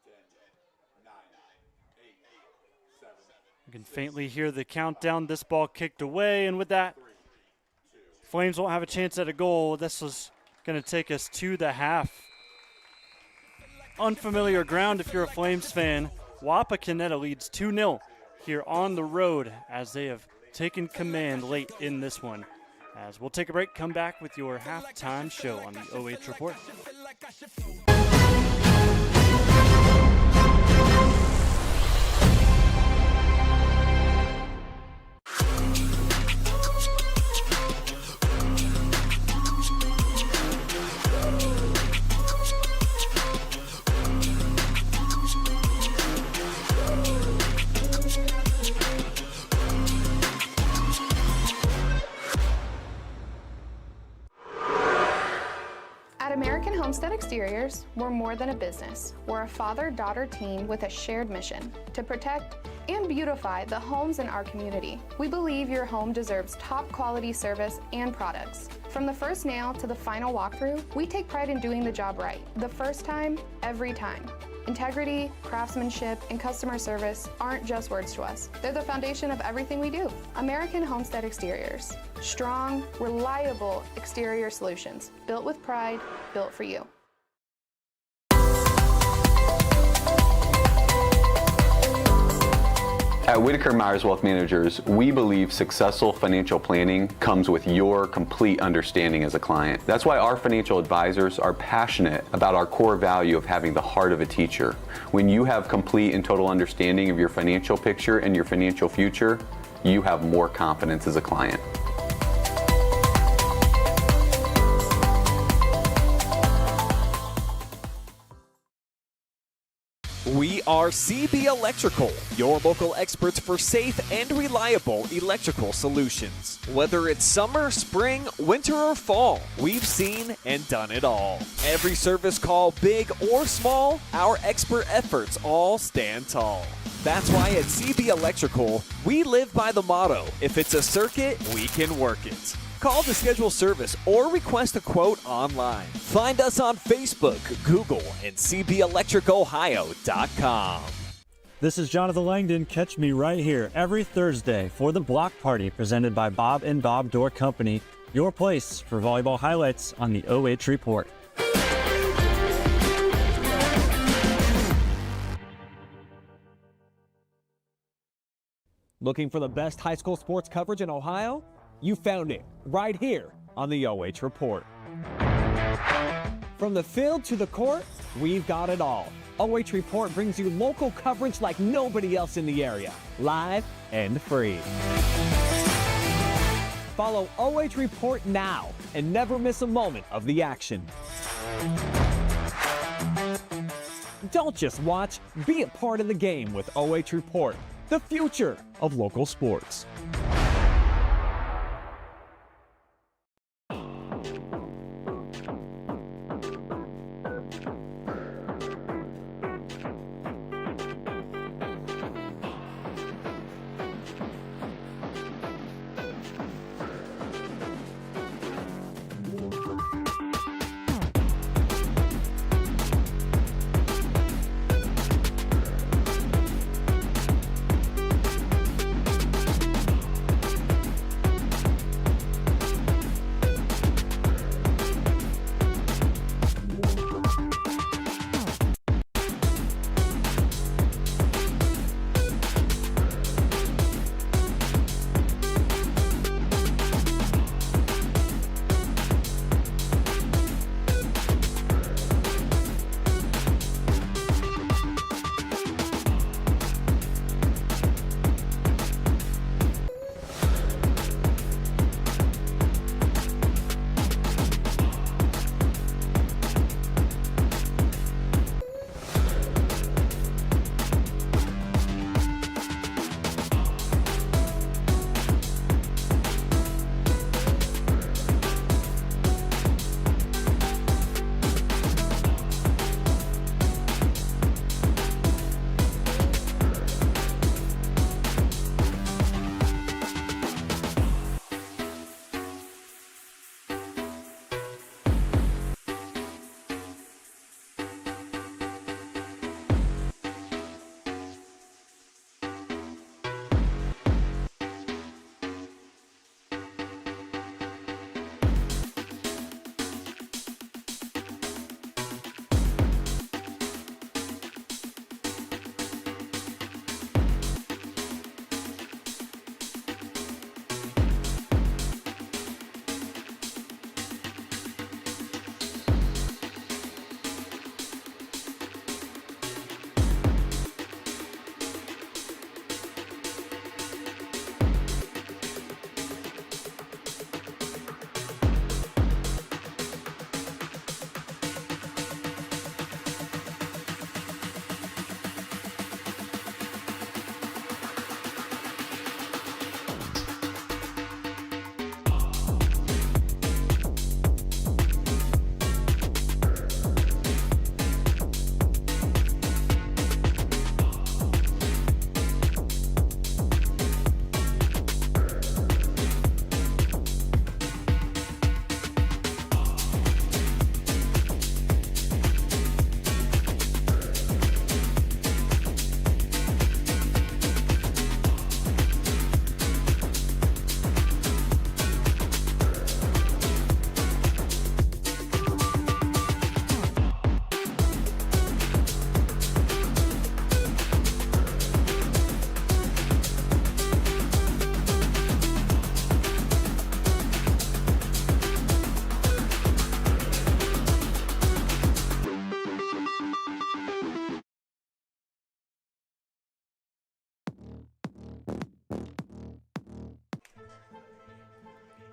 10, 9, 8, 7. You can faintly hear the countdown. This ball kicked away, and with that, Flames won't have a chance at a goal. This is going to take us to the half. Unfamiliar ground if you're a Flames fan. Wapakoneta leads 2-0 here on the road as they have taken command late in this one. As we'll take a break, come back with your halftime show on the OH Report. At American Homestead Exteriors, we're more than a business. We're a father-daughter team with a shared mission to protect and beautify the homes in our community. We believe your home deserves top quality service and products. From the first nail to the final walkthrough, we take pride in doing the job right. The first time, every time. Integrity, craftsmanship, and customer service aren't just words to us. They're the foundation of everything we do. American Homestead Exteriors. Strong, reliable exterior solutions. Built with pride, built for you. At Whitaker Myers Wealth Managers, we believe successful financial planning comes with your complete understanding as a client. That's why our financial advisors are passionate about our core value of having the heart of a teacher. When you have complete and total understanding of your financial picture and your financial future, you have more confidence as a client. We are CB Electrical, your local experts for safe and reliable electrical solutions. Whether it's summer, spring, winter, or fall, we've seen and done it all. Every service call, big or small, our expert efforts all stand tall. That's why at CB Electrical, we live by the motto, if it's a circuit, we can work it. Call to schedule service or request a quote online. Find us on Facebook, Google, and cbelectricohio.com. This is Jonathan Langdon. Catch me right here every Thursday for the Block Party presented by Bob and Bob Door Company, your place for volleyball highlights on the OH Report. Looking for the best high school sports coverage in Ohio? You found it right here on the OH Report. From the field to the court, we've got it all. OH Report brings you local coverage like nobody else in the area, live and free. Follow OH Report now and never miss a moment of the action. Don't just watch, be a part of the game with OH Report, the future of local sports.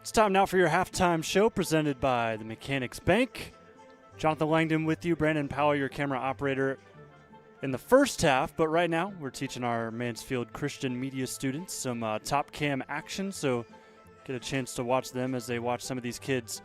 It's time now for your halftime show presented by the Mechanics Bank. Jonathan Langdon with you, Brandon Powell, your camera operator in the first half. But right now, we're teaching our Mansfield Christian media students some top cam action. So get a chance to watch them as they watch some of these kids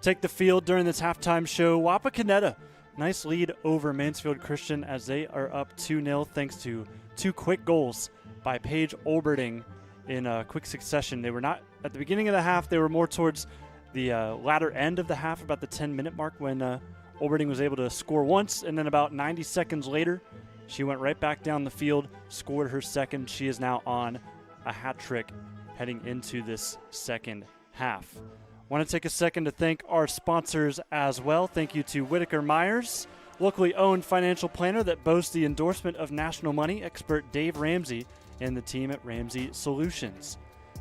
take the field during this halftime show. Wapakoneta, nice lead over Mansfield Christian as they are up 2-0 thanks to two quick goals by Paige Olberting in quick succession. They were not at the beginning of the half. They were more towards the latter end of the half, about the 10-minute mark, when Olberting was able to score once, and then about 90 seconds later, she went right back down the field, scored her second. She is now on a hat trick heading into this second half. Want to take a second to thank our sponsors as well. Thank you to Whitaker Myers, locally owned financial planner that boasts the endorsement of national money expert Dave Ramsey and the team at Ramsey Solutions.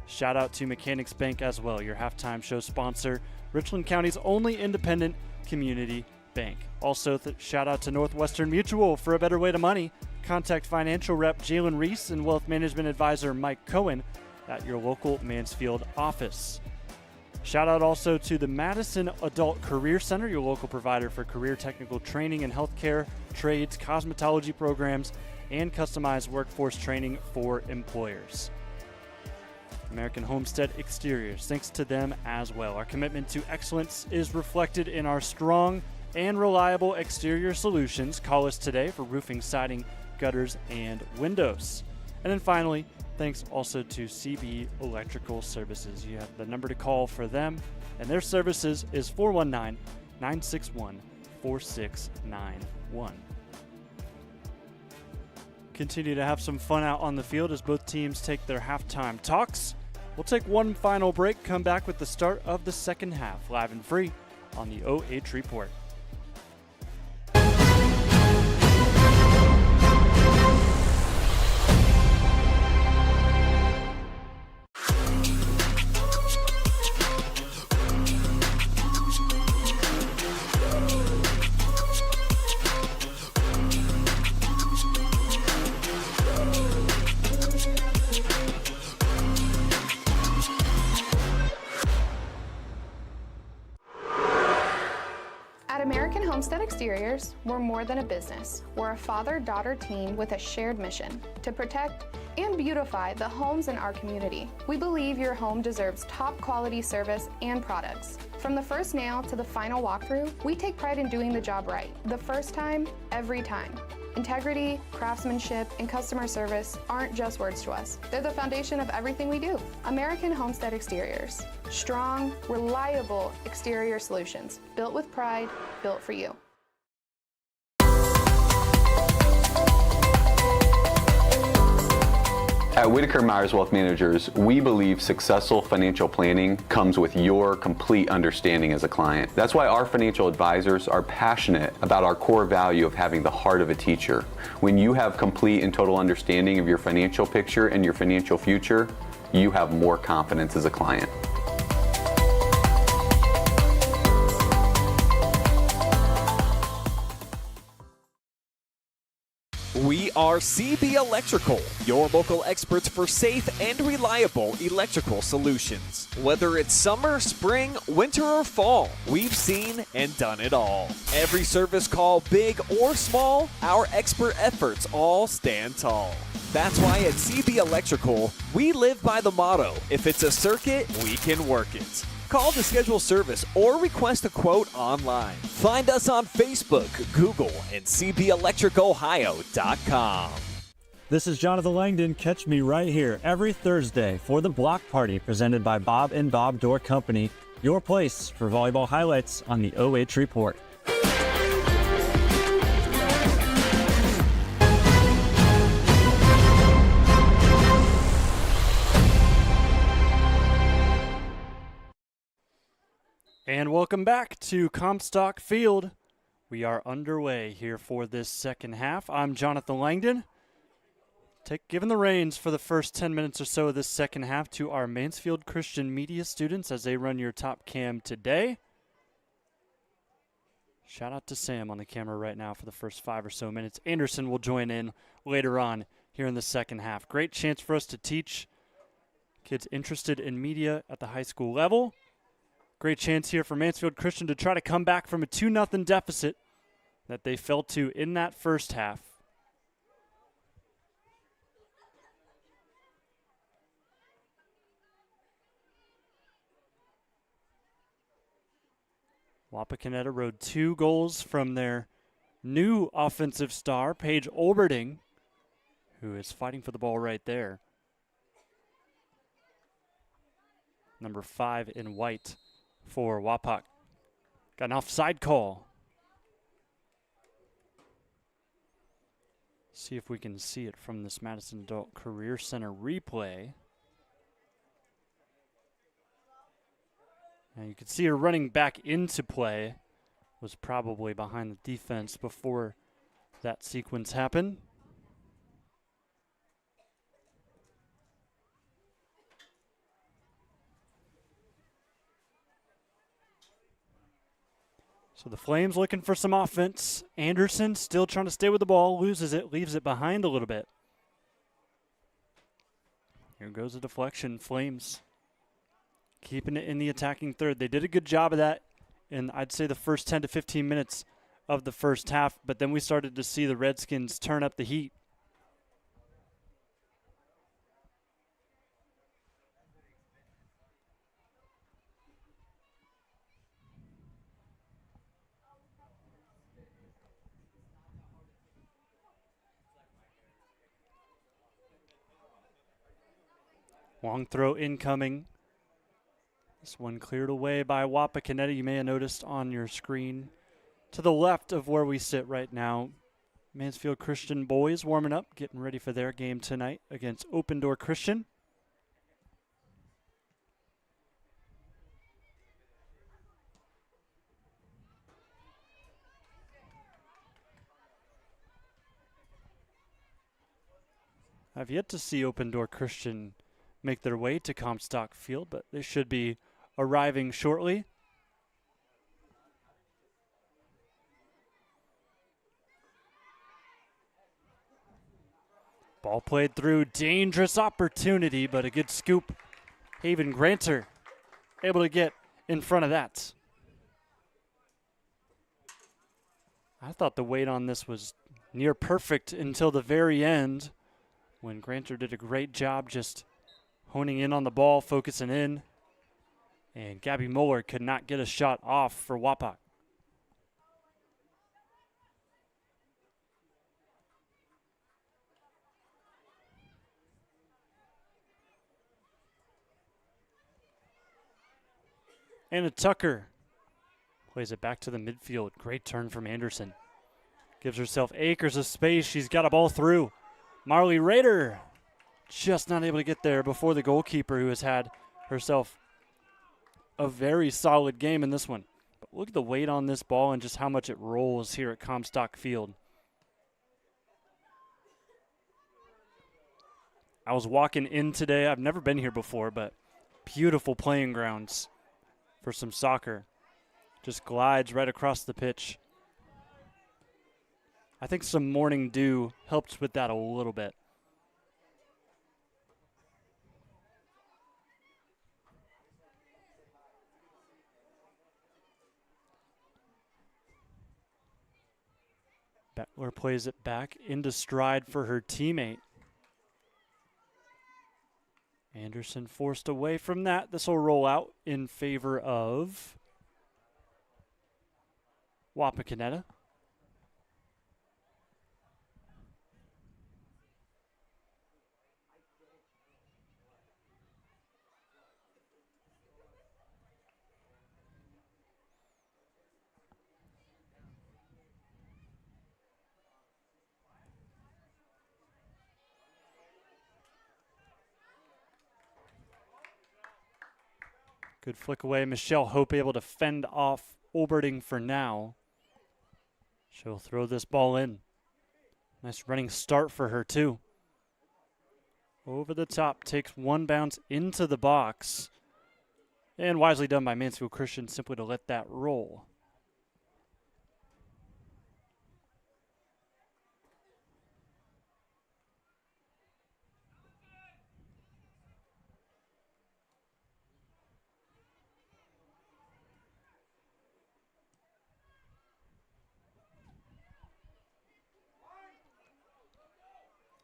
Shout out to Mechanics Bank as well, your halftime show sponsor, Richland County's only independent community bank. Also, shout out to Northwestern Mutual for a better way to money. Contact financial rep Jalen Reese and wealth management advisor Mike Cohen at your local Mansfield office. Shout out also to the Madison Adult Career Center, your local provider for career technical training in healthcare, trades, cosmetology programs, and customized workforce training for employers. American Homestead Exteriors, thanks to them as well. Our commitment to excellence is reflected in our strong and reliable exterior solutions. Call us today for roofing, siding, gutters, and windows. And then finally, thanks also to CB Electrical Services. You have the number to call for them, and their services is 419-961-4691. Continue to have some fun out on the field as both teams take their halftime talks. We'll take one final break, come back with the start of the second half, live and free on the OH Report. At American Homestead Exteriors, we're more than a business. We're a father-daughter team with a shared mission to protect and beautify the homes in our community. We believe your home deserves top quality service and products. From the first nail to the final walkthrough, we take pride in doing the job right. The first time, every time. Integrity, craftsmanship, and customer service aren't just words to us. They're the foundation of everything we do. American Homestead Exteriors. Strong, reliable exterior solutions. Built with pride, built for you. At Whitaker Myers Wealth Managers, we believe successful financial planning comes with your complete understanding as a client. That's why our financial advisors are passionate about our core value of having the heart of a teacher. When you have complete and total understanding of your financial picture and your financial future, you have more confidence as a client. We are CB Electrical, your local experts for safe and reliable electrical solutions. Whether it's summer, spring, winter, or fall, we've seen and done it all. Every service call, big or small, our expert efforts all stand tall. That's why at CB Electrical, we live by the motto, if it's a circuit, we can work it. Call to schedule service or request a quote online. Find us on Facebook, Google, and cbelectricohio.com. This is Jonathan Langdon. Catch me right here every Thursday for the Block Party presented by Bob and Bob Door Company, your place for volleyball highlights on the OH Report. And welcome back to Comstock Field. We are underway here for this second half. I'm Jonathan Langdon. Giving the reins for the first 10 minutes or so of this second half to our Mansfield Christian media students as they run your top cam today. Shout out to Sam on the camera right now for the first 5 or so minutes. Anderson will join in later on here in the second half. Great chance for us to teach kids interested in media at the high school level. Great chance here for Mansfield Christian to try to come back from a 2-0 deficit that they fell to in that first half. Wapakoneta rode 2 goals from their new offensive star, Paige Olberding, who is fighting for the ball right there. Number 5 in white for Wapak. Got an offside call. See if we can see it from this Madison Adult Career Center replay. And you can see her running back into play. Was probably behind the defense before that sequence happened. So the Flames looking for some offense. Anderson still trying to stay with the ball, loses it, leaves it behind a little bit. Here goes a deflection. Flames keeping it in the attacking third. They did a good job of that in, I'd say, the first 10 to 15 minutes of the first half, but then we started to see the Redskins turn up the heat. Long throw incoming. This one cleared away by Wapakoneta. You may have noticed on your screen to the left of where we sit right now. Mansfield Christian boys warming up, getting ready for their game tonight against Open Door Christian. I've yet to see Open Door Christian make their way to Comstock Field, but they should be arriving shortly. Ball played through, dangerous opportunity, but a good scoop. Haven Granter able to get in front of that. I thought the weight on this was near perfect until the very end, when Granter did a great job just honing in on the ball, focusing in. And Gabby Moeller could not get a shot off for Wapak. Anna Tucker plays it back to the midfield. Great turn from Anderson. Gives herself acres of space. She's got a ball through. Marley Rader just not able to get there before the goalkeeper, who has had herself a very solid game in this one. But look at the weight on this ball and just how much it rolls here at Comstock Field. I was walking in today. I've never been here before, but beautiful playing grounds for some soccer. Just glides right across the pitch. I think some morning dew helped with that a little bit. Bettler plays it back into stride for her teammate. Anderson forced away from that. This will roll out in favor of Wapakoneta. Good flick away. Michelle Hope able to fend off Olberting for now. She'll throw this ball in. Nice running start for her, too. Over the top, takes one bounce into the box. And wisely done by Mansfield Christian, simply to let that roll.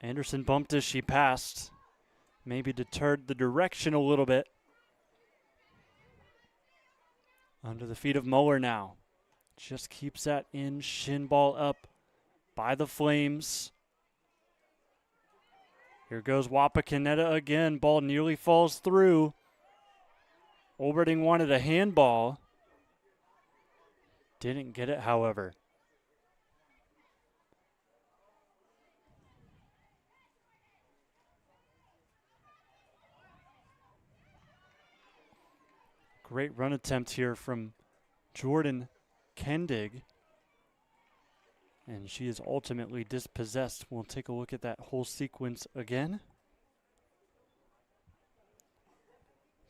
Anderson bumped as she passed. Maybe deterred the direction a little bit. Under the feet of Moeller now. Just keeps that in. Shin ball up by the Flames. Here goes Wapakoneta again. Ball nearly falls through. Olberting wanted a handball. Didn't get it, however. Great run attempt here from Jordan Kendig. And she is ultimately dispossessed. We'll take a look at that whole sequence again.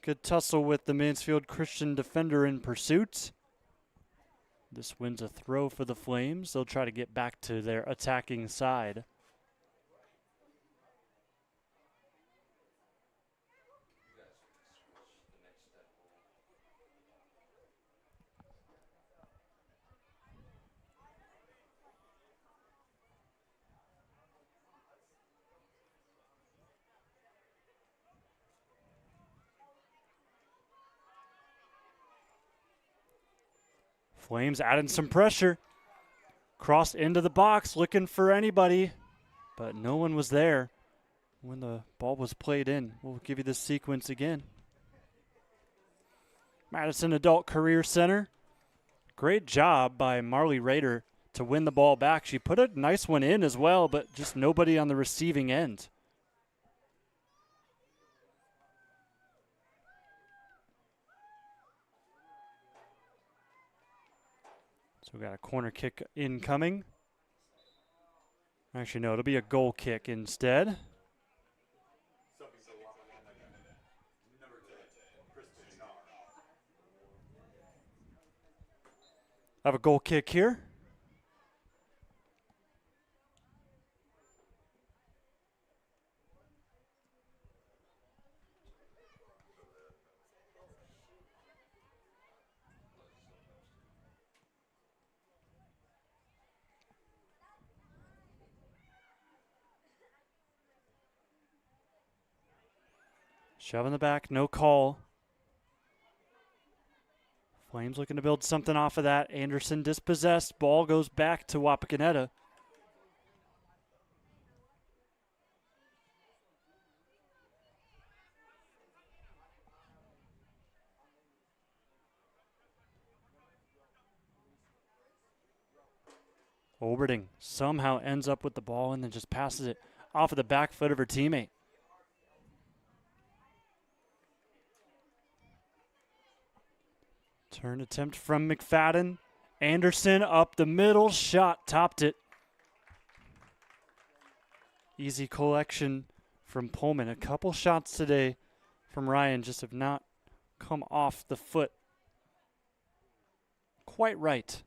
Good tussle with the Mansfield Christian defender in pursuit. This wins a throw for the Flames. They'll try to get back to their attacking side. Flames adding some pressure. Crossed into the box, looking for anybody, but no one was there when the ball was played in. We'll give you this sequence again. Madison Adult Career Center. Great job by Marley Rader to win the ball back. She put a nice one in as well, but just nobody on the receiving end. So we got a corner kick incoming. Actually, no, it'll be a goal kick instead. I have a goal kick here. Shove in the back, no call. Flames looking to build something off of that. Anderson dispossessed. Ball goes back to Wapakoneta. Oberding somehow ends up with the ball and then just passes it off of the back foot of her teammate. Turn attempt from McFadden. Anderson up the middle, shot, topped it. Easy collection from Pullman. A couple shots today from Ryan just have not come off the foot quite right.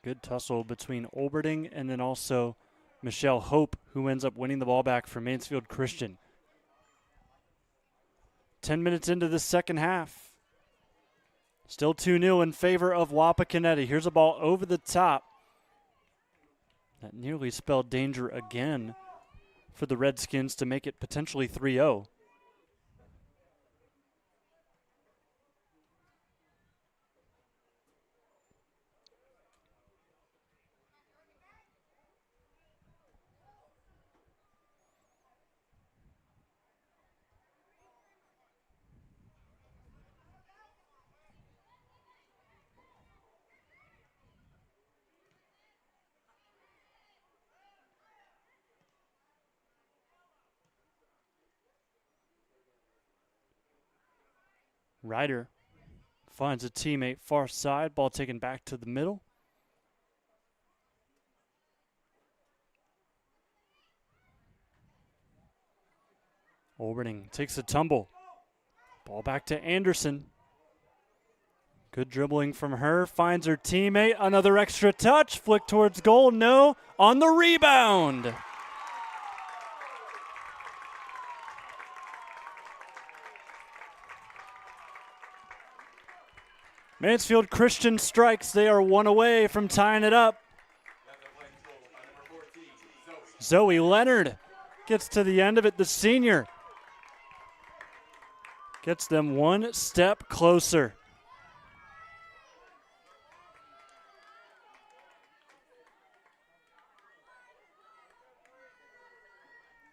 Good tussle between Oberding and then also Michelle Hope, who ends up winning the ball back for Mansfield Christian. 10 minutes into the second half. Still 2-0 in favor of Wapakoneta. Here's a ball over the top. That nearly spelled danger again for the Redskins to make it potentially 3-0. Ryder finds a teammate far side. Ball taken back to the middle. Oberding takes a tumble. Ball back to Anderson. Good dribbling from her. Finds her teammate. Another extra touch. Flick towards goal. No. On the rebound. Mansfield Christian strikes. They are one away from tying it up. Zoe Leonard gets to the end of it. The senior gets them one step closer.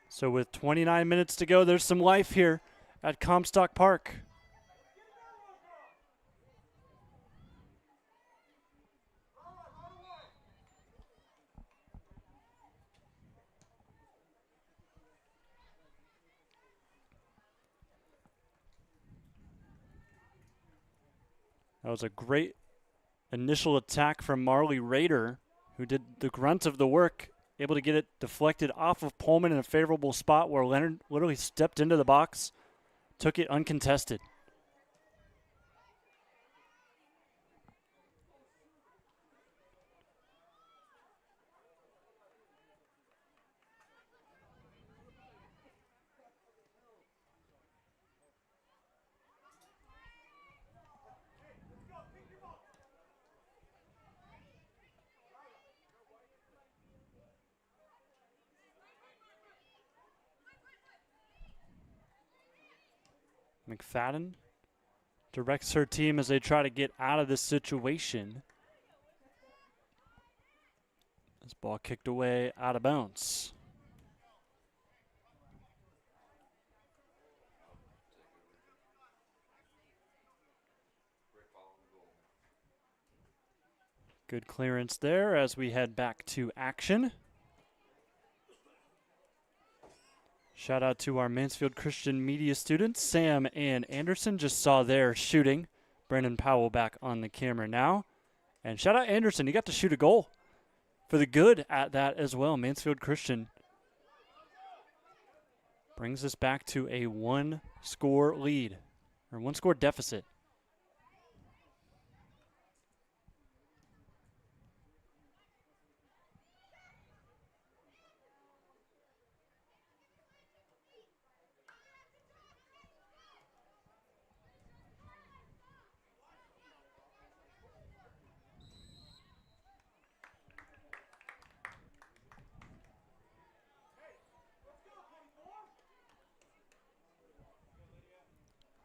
So with 29 minutes to go, there's some life here at Comstock Park. That was a great initial attack from Marley Rader, who did the grunt of the work, able to get it deflected off of Pullman in a favorable spot where Leonard literally stepped into the box, took it uncontested. McFadden directs her team as they try to get out of this situation. This ball kicked away out of bounds. Good clearance there as we head back to action. Shout out to our Mansfield Christian media students, Sam and Anderson. Just saw their shooting. Brandon Powell back on the camera now. And shout out Anderson, he got to shoot a goal for the good at that as well. Mansfield Christian brings us back to a one-score lead, or one-score deficit.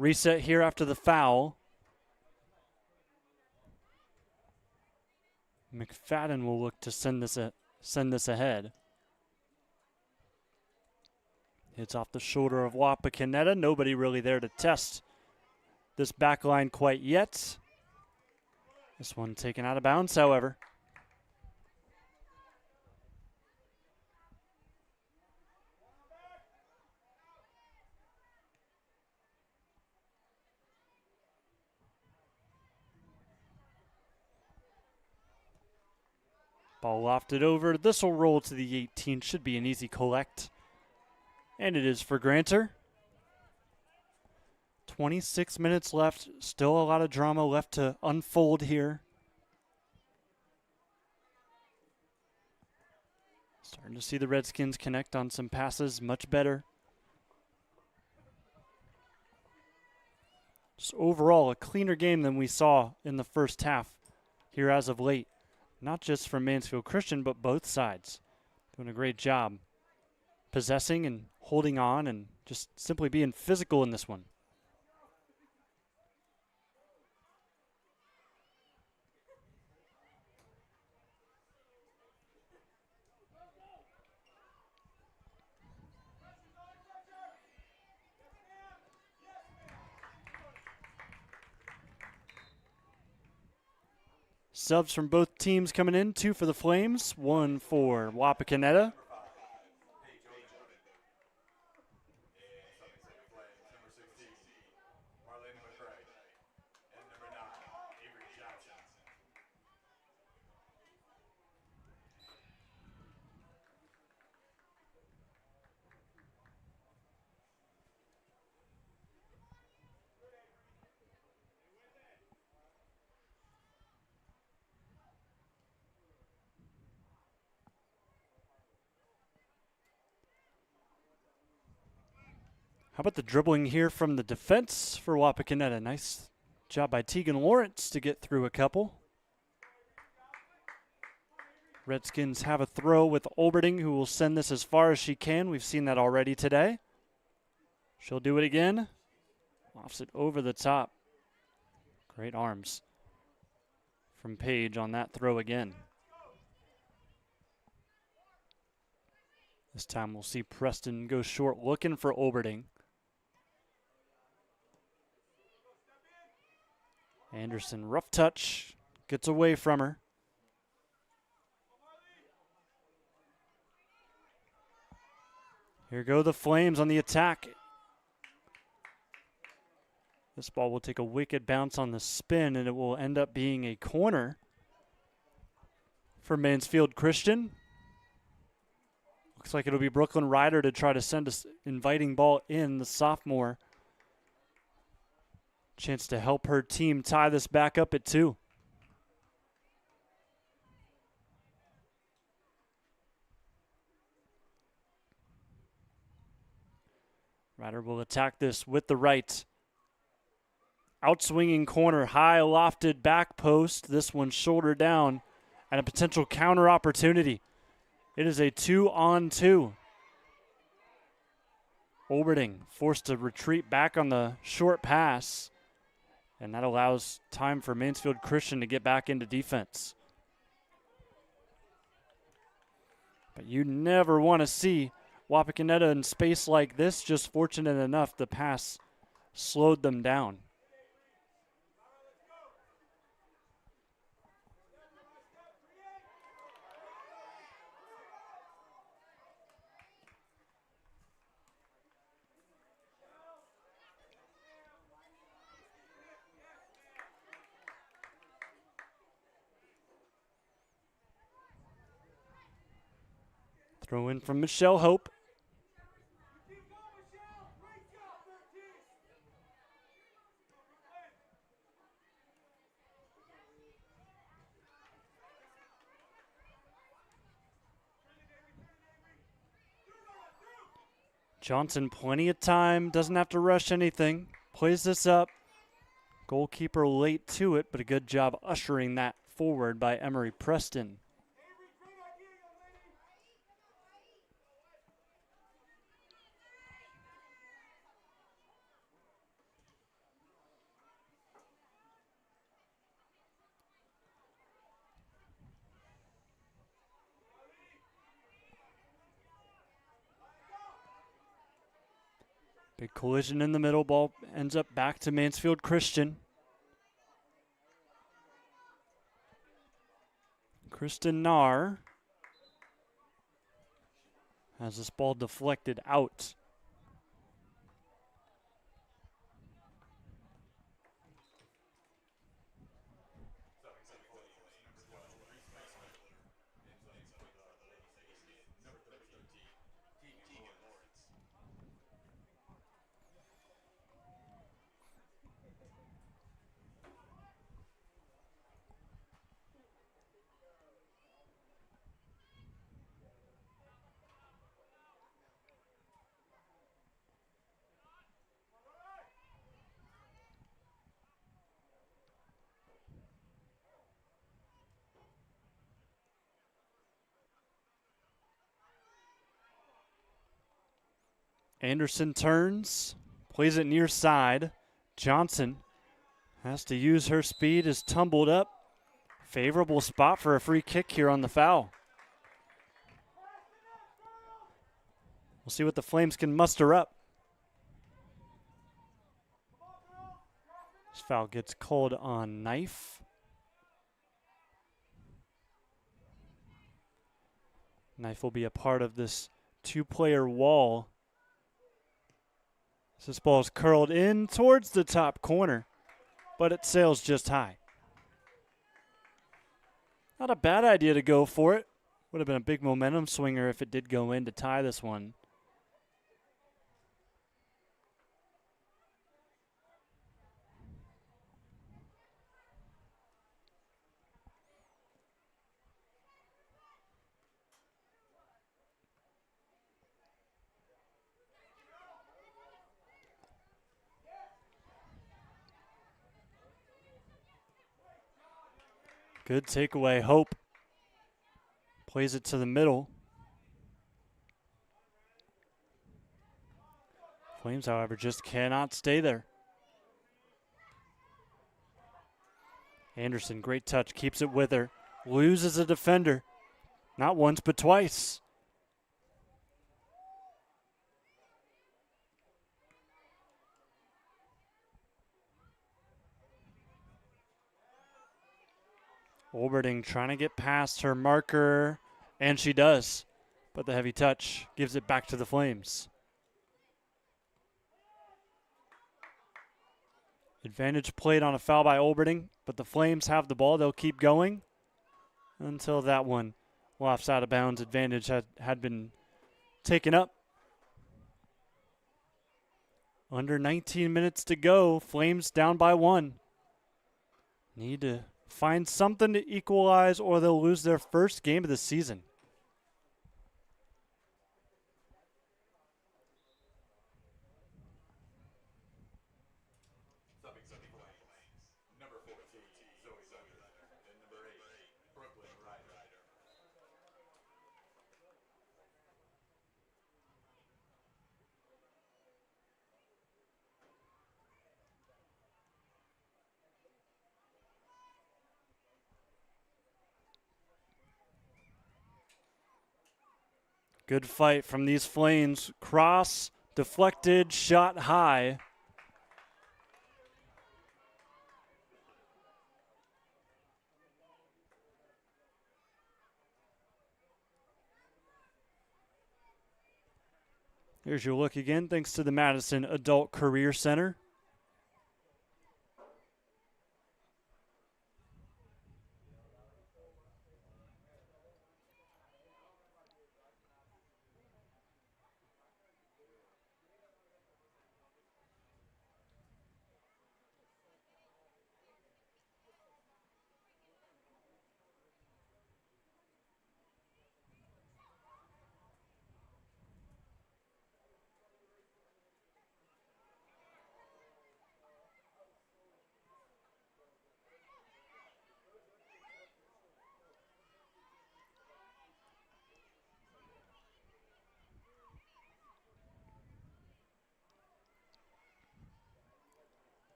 Reset here after the foul. McFadden will look to send this ahead. Hits off the shoulder of Wapakoneta. Nobody really there to test this back line quite yet. This one taken out of bounds, however. Ball lofted over. This will roll to the 18. Should be an easy collect. And it is for Granter. 26 minutes left. Still a lot of drama left to unfold here. Starting to see the Redskins connect on some passes much better. Just overall, a cleaner game than we saw in the first half here as of late. Not just from Mansfield Christian, but both sides. Doing a great job possessing and holding on and just simply being physical in this one. Subs from both teams coming in. 2 for the Flames, 1 for Wapakoneta. How about the dribbling here from the defense for Wapakoneta? Nice job by Tegan Lawrence to get through a couple. Redskins have a throw with Olberding, who will send this as far as she can. We've seen that already today. She'll do it again. Lofts it over the top. Great arms from Page on that throw again. This time we'll see Preston go short looking for Olberding. Anderson, rough touch, gets away from her. Here go the Flames on the attack. This ball will take a wicked bounce on the spin, and it will end up being a corner for Mansfield Christian. Looks like it'll be Brooklyn Ryder to try to send an inviting ball in, the sophomore. Chance to help her team tie this back up at 2. Ryder will attack this with the right. Outswinging corner, high lofted back post. This one shoulder down, and a potential counter opportunity. It is a 2-on-2. Olberding forced to retreat back on the short pass, and that allows time for Mansfield Christian to get back into defense. But you never want to see Wapakoneta in space like this. Just fortunate enough the pass slowed them down. Throw in from Michelle Hope. Johnson, plenty of time, doesn't have to rush anything. Plays this up. Goalkeeper late to it, but a good job ushering that forward by Emery Preston. Big collision in the middle. Ball ends up back to Mansfield Christian. Kristen Nahr has this ball deflected out. Anderson turns, plays it near side. Johnson has to use her speed, is tumbled up. Favorable spot for a free kick here on the foul. We'll see what the Flames can muster up. This foul gets called on Knife. Knife will be a part of this two-player wall. This ball is curled in towards the top corner, but it sails just high. Not a bad idea to go for it. Would have been a big momentum swinger if it did go in to tie this one. Good takeaway. Hope plays it to the middle. Flames, however, just cannot stay there. Anderson, great touch, keeps it with her. Loses a defender. Not once, but twice. Olberding trying to get past her marker, and she does. But the heavy touch gives it back to the Flames. Advantage played on a foul by Olberting, but the Flames have the ball. They'll keep going until that one lofts out of bounds. Advantage had been taken up. Under 19 minutes to go. Flames down by 1. Need to find something to equalize or they'll lose their first game of the season. Good fight from these Flames. Cross, deflected, shot high. Here's your look again, thanks to the Madison Adult Career Center.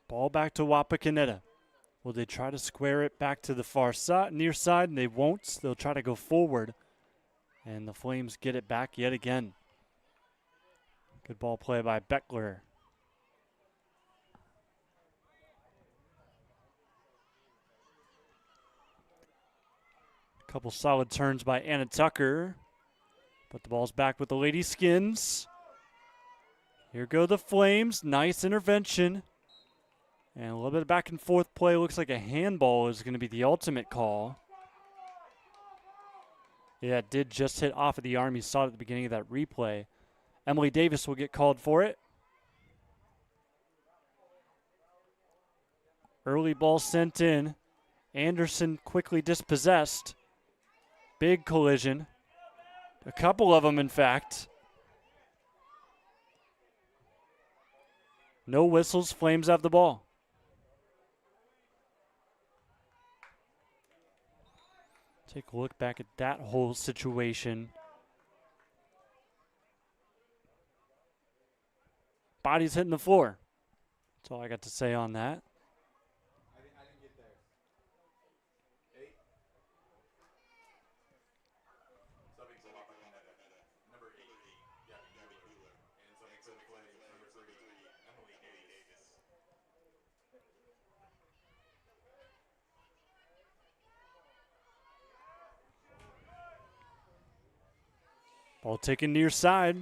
Ball back to Wapakoneta. Will they try to square it back to the far side, near side? And they won't. They'll try to go forward. And the Flames get it back yet again. Good ball play by Beckler. Couple solid turns by Anna Tucker. But the ball's back with the Lady Skins. Here go the Flames. Nice intervention. And a little bit of back and forth play. Looks like a handball is going to be the ultimate call. Yeah, it did just hit off of the arm. You saw it at the beginning of that replay. Emily Davis will get called for it. Early ball sent in. Anderson quickly dispossessed. Big collision. A couple of them, in fact. No whistles. Flames have the ball. Take a look back at that whole situation. Body's hitting the floor. That's all I got to say on that. I didn't get there. 8. Subbing to Wapakoneta. Number 8, Gabby Mueller. And subbing to the Flames, number 3, Emily Davis. Ball taken near side.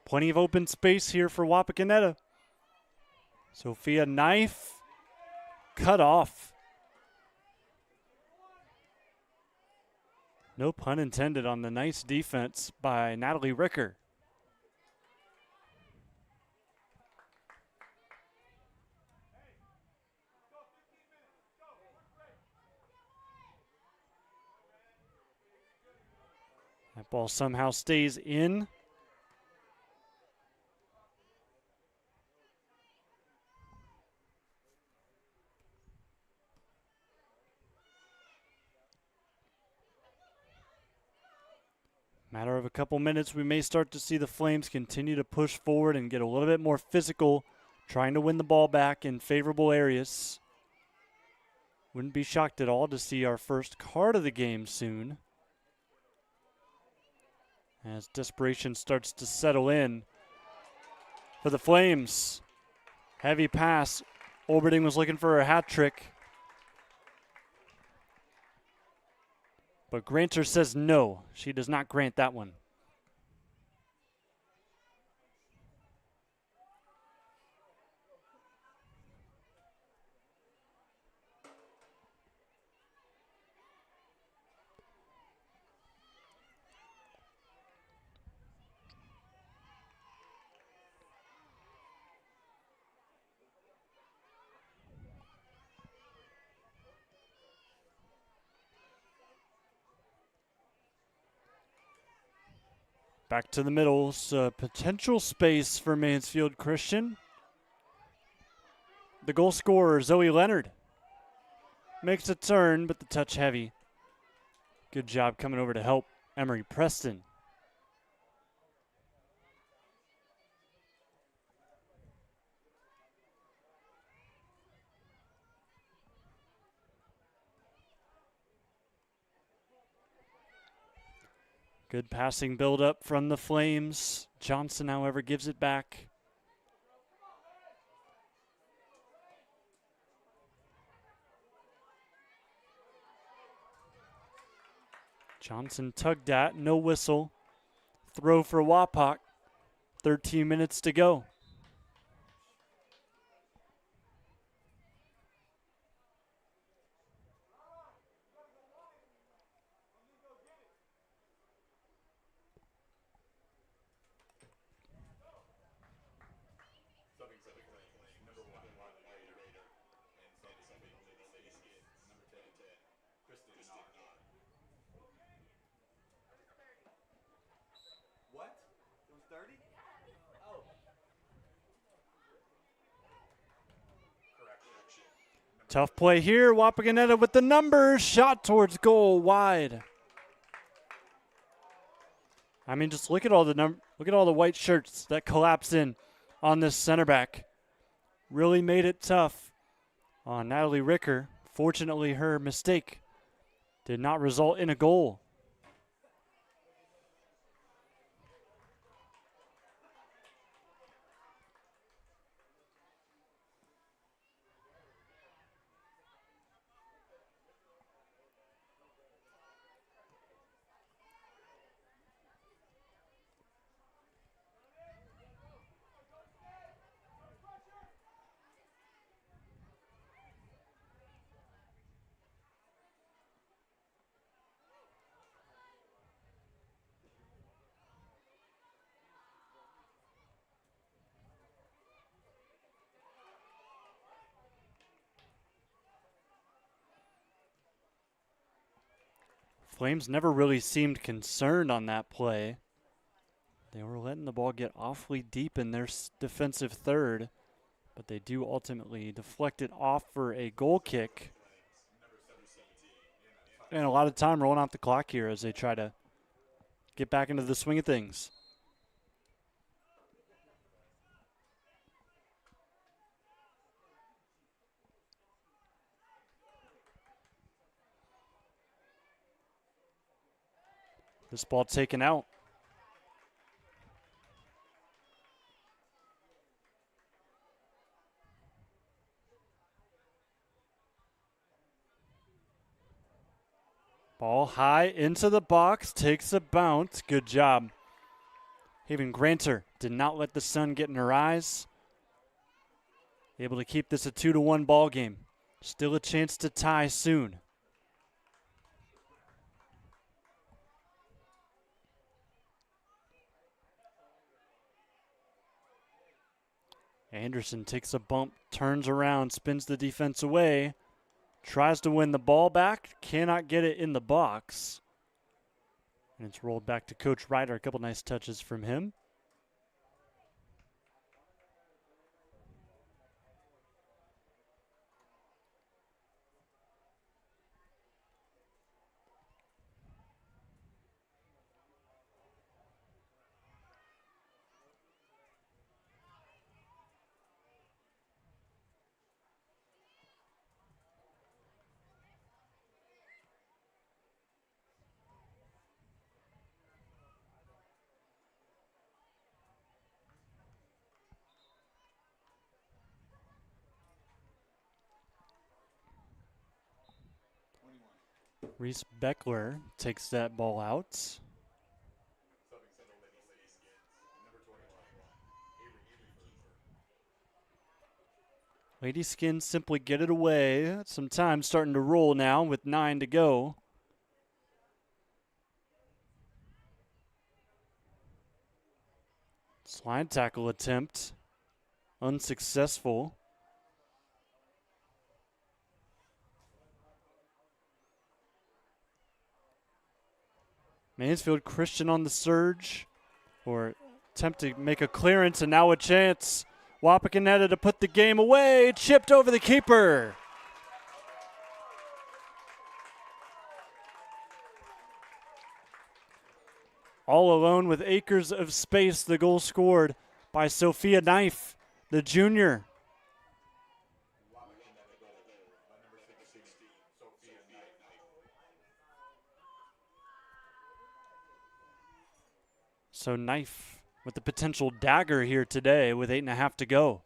Plenty of open space here for Wapakoneta. Sophia Knife cut off. No pun intended on the nice defense by Natalie Ricker. That ball somehow stays in. Matter of a couple minutes, we may start to see the Flames continue to push forward and get a little bit more physical, trying to win the ball back in favorable areas. Wouldn't be shocked at all to see our first card of the game soon, as desperation starts to settle in for the Flames. Heavy pass. Olberting was looking for a hat trick, but Granter says no. She does not grant that one. Back to the middle, so potential space for Mansfield Christian. The goal scorer, Zoe Leonard, makes a turn, but the touch heavy. Good job coming over to help Emery Preston. Good passing build-up from the Flames. Johnson, however, gives it back. Johnson tugged at, no whistle. Throw for Wapak. 13 minutes to go. What? It was 30? Oh. Tough play here. Wapakoneta with the numbers. Shot towards goal, wide. I mean, just look at all the white shirts that collapse in on this center back. Really made it tough on Natalie Ricker. Fortunately, her mistake did not result in a goal. Flames never really seemed concerned on that play. They were letting the ball get awfully deep in their defensive third, but they do ultimately deflect it off for a goal kick. And a lot of time rolling off the clock here as they try to get back into the swing of things. This ball taken out. Ball high into the box, takes a bounce. Good job. Haven Granter did not let the sun get in her eyes. Able to keep this a 2-1 ball game. Still a chance to tie soon. Anderson takes a bump, turns around, spins the defense away, tries to win the ball back, cannot get it in the box. And it's rolled back to Coach Ryder. A couple nice touches from him. Reese Beckler takes that ball out. Lady Skins simply get it away. Some time starting to roll now with 9 to go. Slide tackle attempt. Unsuccessful. Mansfield Christian on the surge. or attempt to make a clearance, and now a chance. Wapakoneta to put the game away, chipped over the keeper. All alone with acres of space, the goal scored by Sophia Knife, the junior. So Knife with the potential dagger here today with 8.5 to go.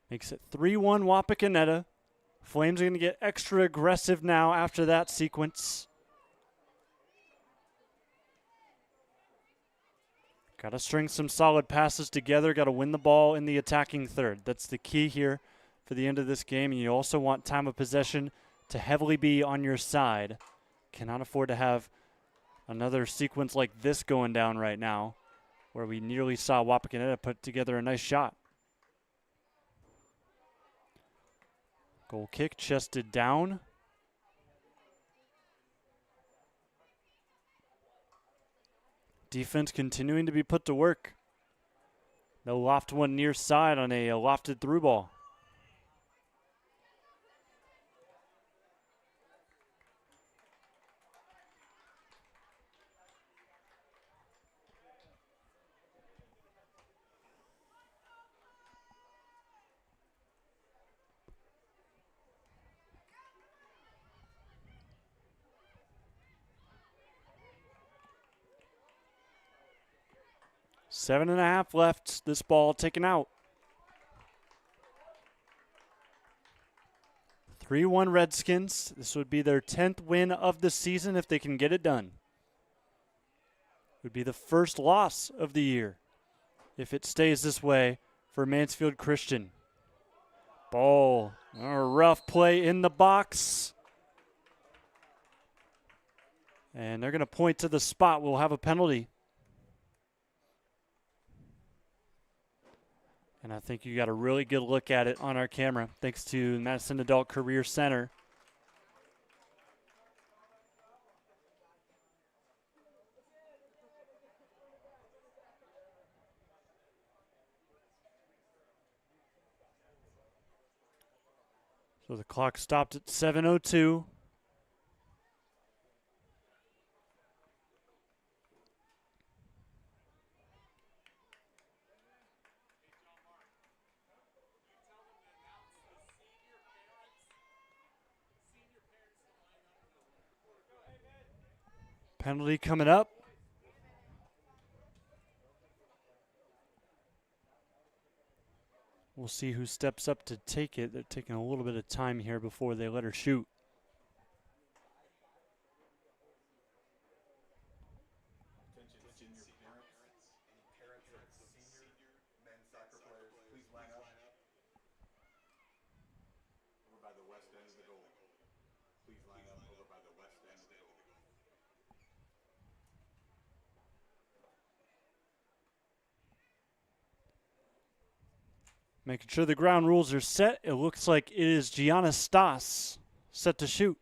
Makes it 3-1 Wapakoneta. Flames are going to get extra aggressive now after that sequence. Got to string some solid passes together. Got to win the ball in the attacking third. That's the key here for the end of this game. And you also want time of possession to heavily be on your side. Cannot afford to have another sequence like this going down right now, where we nearly saw Wapakoneta put together a nice shot. Goal kick chested down. Defense continuing to be put to work. They'll loft one near side on a lofted through ball. Seven and a half left. This ball taken out. 3-1 Redskins. This would be their 10th win of the season if they can get it done. It would be the first loss of the year if it stays this way for Mansfield Christian. Ball. A rough play in the box. And they're going to point to the spot. We'll have a penalty. And I think you got a really good look at it on our camera, thanks to Madison Adult Career Center. So the clock stopped at 7:02. Penalty coming up. We'll see who steps up to take it. They're taking a little bit of time here before they let her shoot. Making sure the ground rules are set. It looks like it is Gianna Stas set to shoot.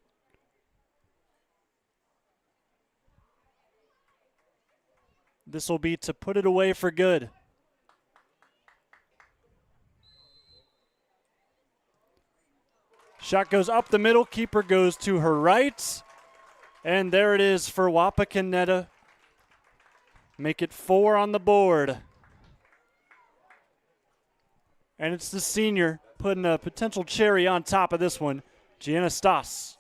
This will be to put it away for good. Shot goes up the middle. Keeper goes to her right. And there it is for Wapakoneta. Make it 4 on the board. And it's the senior putting a potential cherry on top of this one, Gianna Stas.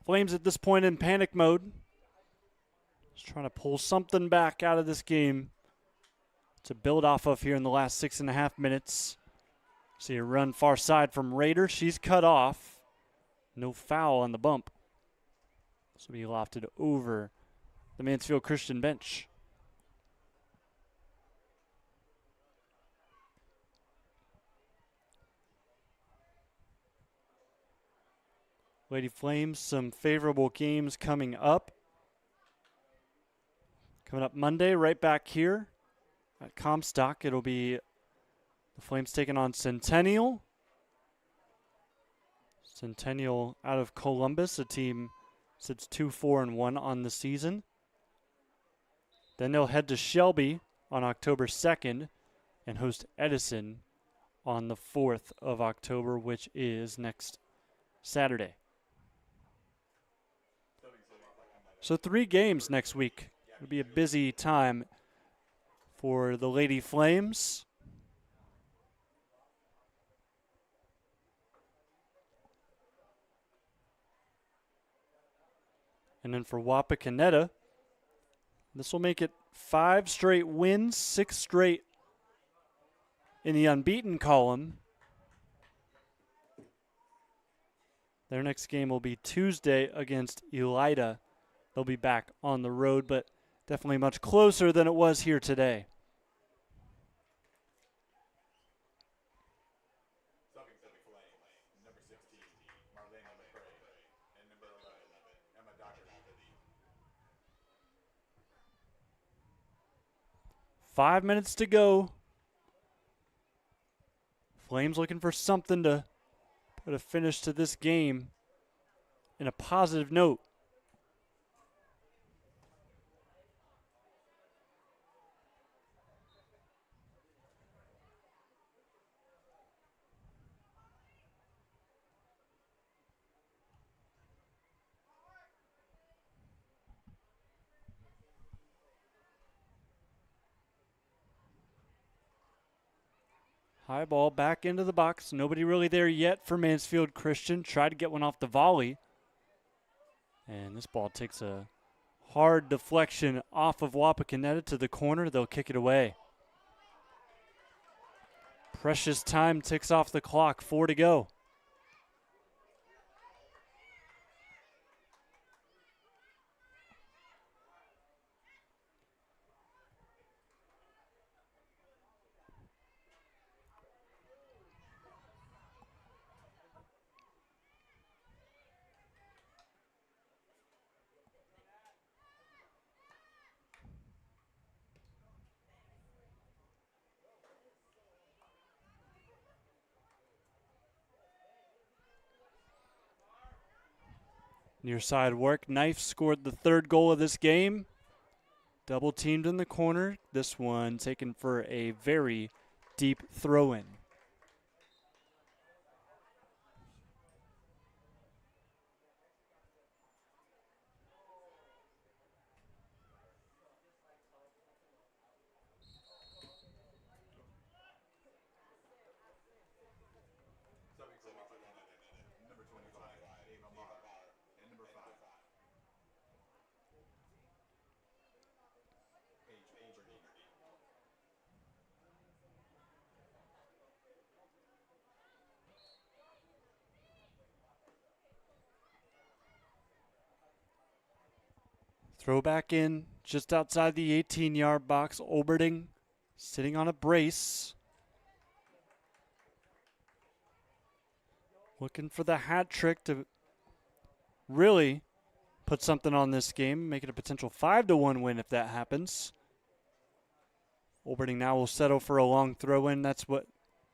Flames at this point in panic mode. Just trying to pull something back out of this game to build off of here in the last 6.5 minutes. See a run far side from Raider. She's cut off. No foul on the bump. This will be lofted over the Mansfield Christian bench. Lady Flames, some favorable games coming up. Coming up Monday, right back here at Comstock, it'll be the Flames taking on Centennial. Centennial out of Columbus, a team sits 2-4-1 on the season. Then they'll head to Shelby on October 2nd and host Edison on the 4th of October, which is next Saturday. So 3 games next week. It'll be a busy time for the Lady Flames. And then for Wapakoneta, this will make it 5 straight wins, 6 straight in the unbeaten column. Their next game will be Tuesday against Elida. They'll be back on the road, but definitely much closer than it was here today. Number 16, Marlena McCray, and number 11, Emma Doctor. 5 minutes to go. Flames looking for something to put a finish to this game in a positive note. High ball back into the box. Nobody really there yet for Mansfield Christian. Tried to get one off the volley. And this ball takes a hard deflection off of Wapakoneta to the corner. They'll kick it away. Precious time ticks off the clock. 4 to go. Near side work. Knife scored the 3rd goal of this game. Double teamed in the corner. This one taken for a very deep throw in. Number 25, Ava Marr, and number 5, Paige Overdy. Throw back in just outside the 18-yard box. Oberding sitting on a brace. Looking for the hat trick to really put something on this game, make it a potential 5-1 win if that happens. Oberding now will settle for a long throw in. That's what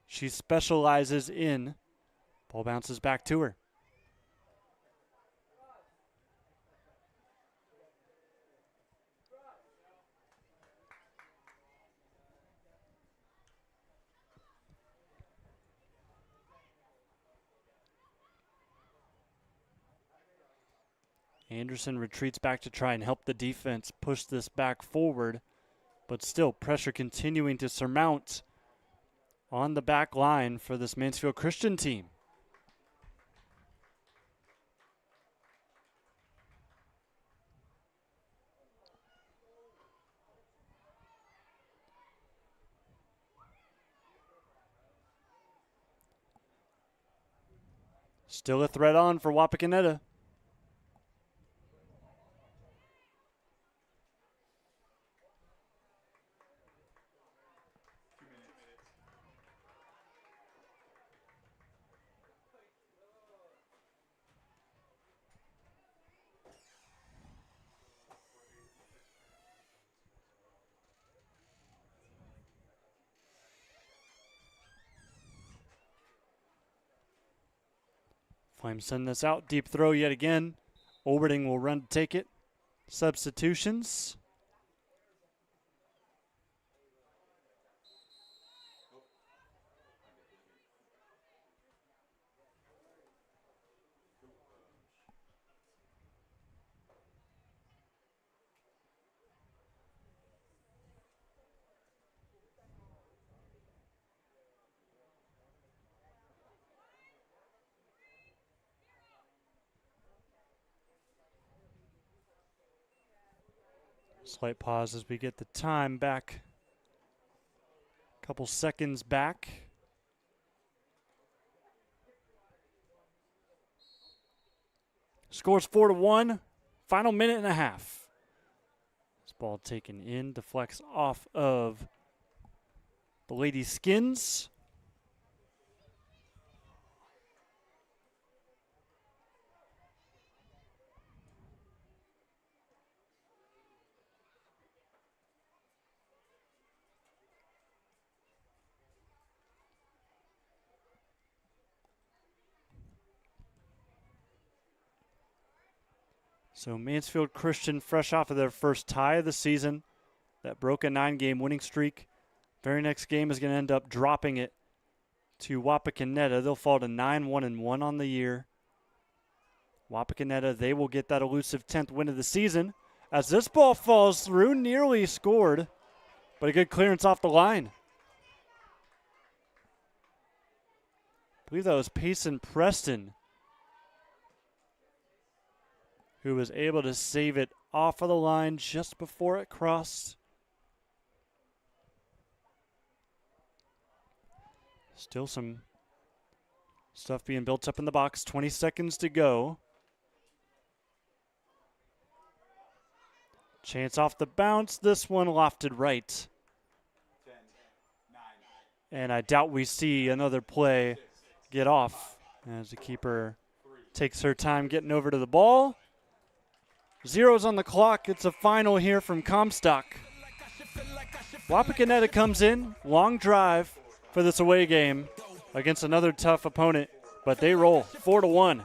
she specializes in. Ball bounces back to her. Anderson retreats back to try and help the defense push this back forward, but still pressure continuing to surmount on the back line for this Mansfield Christian team. Still a threat on for Wapakoneta. Flames send this out. Deep throw yet again. Oberding will run to take it. Substitutions. Slight pause as we get the time back. Couple seconds back. Scores 4-1. Final minute and a half. This ball taken in, deflects off of the Lady Skins. So Mansfield Christian fresh off of their first tie of the season. That broke a 9-game winning streak. Very next game is going to end up dropping it to Wapakoneta. They'll fall to 9-1-1 on the year. Wapakoneta, they will get that elusive 10th win of the season. As this ball falls through, nearly scored, but a good clearance off the line. I believe that was Payson Preston who was able to save it off of the line just before it crossed. Still some stuff being built up in the box. 20 seconds to go. Chance off the bounce. This one lofted right. 10, 9, and I doubt we see another play get off as the keeper takes her time getting over to the ball. Zeros on the clock. It's a final here from Comstock. Wapakoneta comes in. Long drive for this away game against another tough opponent, but they roll 4-1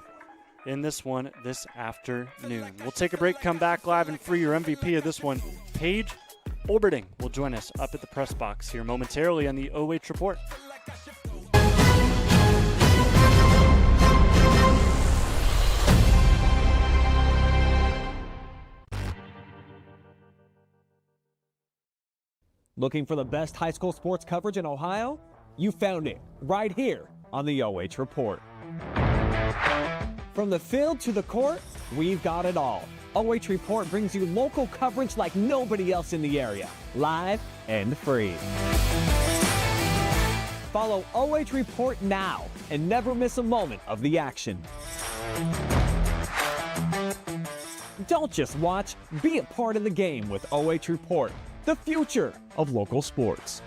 in this one this afternoon. We'll take a break, come back live, and free your MVP of this one. Paige Oberding will join us up at the press box here momentarily on the OH Report. Looking for the best high school sports coverage in Ohio? You found it right here on the OH Report. From the field to the court, we've got it all. OH Report brings you local coverage like nobody else in the area, live and free. Follow OH Report now and never miss a moment of the action. Don't just watch, be a part of the game with OH Report, the future of local sports.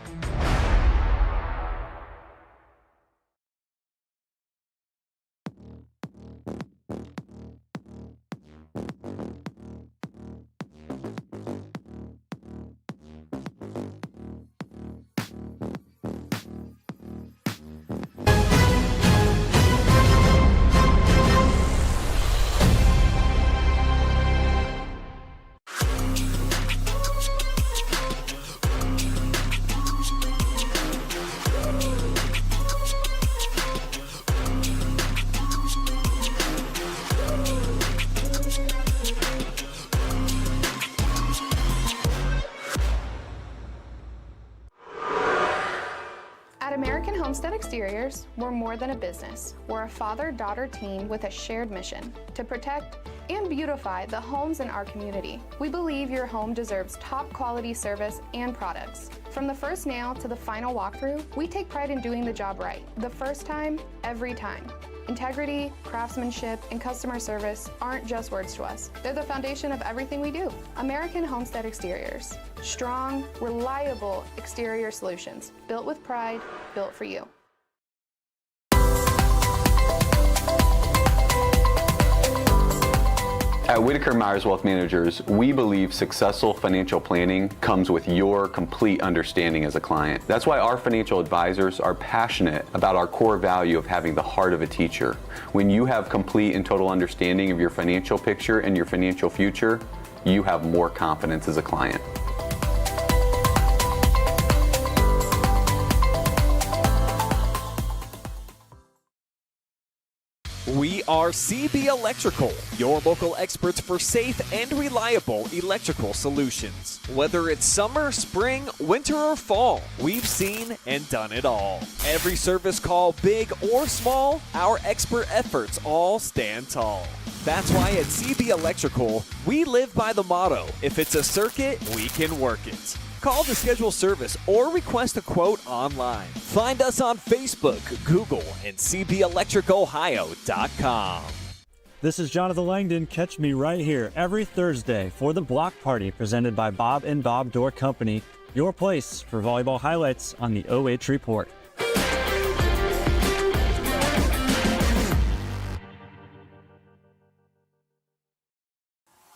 Homestead Exteriors, we're more than a business. We're a father-daughter team with a shared mission to protect and beautify the homes in our community. We believe your home deserves top quality service and products. From the first nail to the final walkthrough, we take pride in doing the job right. The first time, every time. Integrity, craftsmanship, and customer service aren't just words to us. They're the foundation of everything we do. American Homestead Exteriors. Strong, reliable exterior solutions. Built with pride, built for you. At Whitaker Myers Wealth Managers, we believe successful financial planning comes with your complete understanding as a client. That's why our financial advisors are passionate about our core value of having the heart of a teacher. When you have complete and total understanding of your financial picture and your financial future, you have more confidence as a client. We are CB Electrical, your local experts for safe and reliable electrical solutions. Whether it's summer, spring, winter, or fall, we've seen and done it all. Every service call, big or small, our expert efforts all stand tall. That's why at CB Electrical, we live by the motto, if it's a circuit, we can work it. Call to schedule service or request a quote online. Find us on Facebook, Google, and cbelectricohio.com. This is Jonathan Langdon. Catch me right here every Thursday for the Block Party presented by Bob and Bob Door Company, your place for volleyball highlights on the OH Report.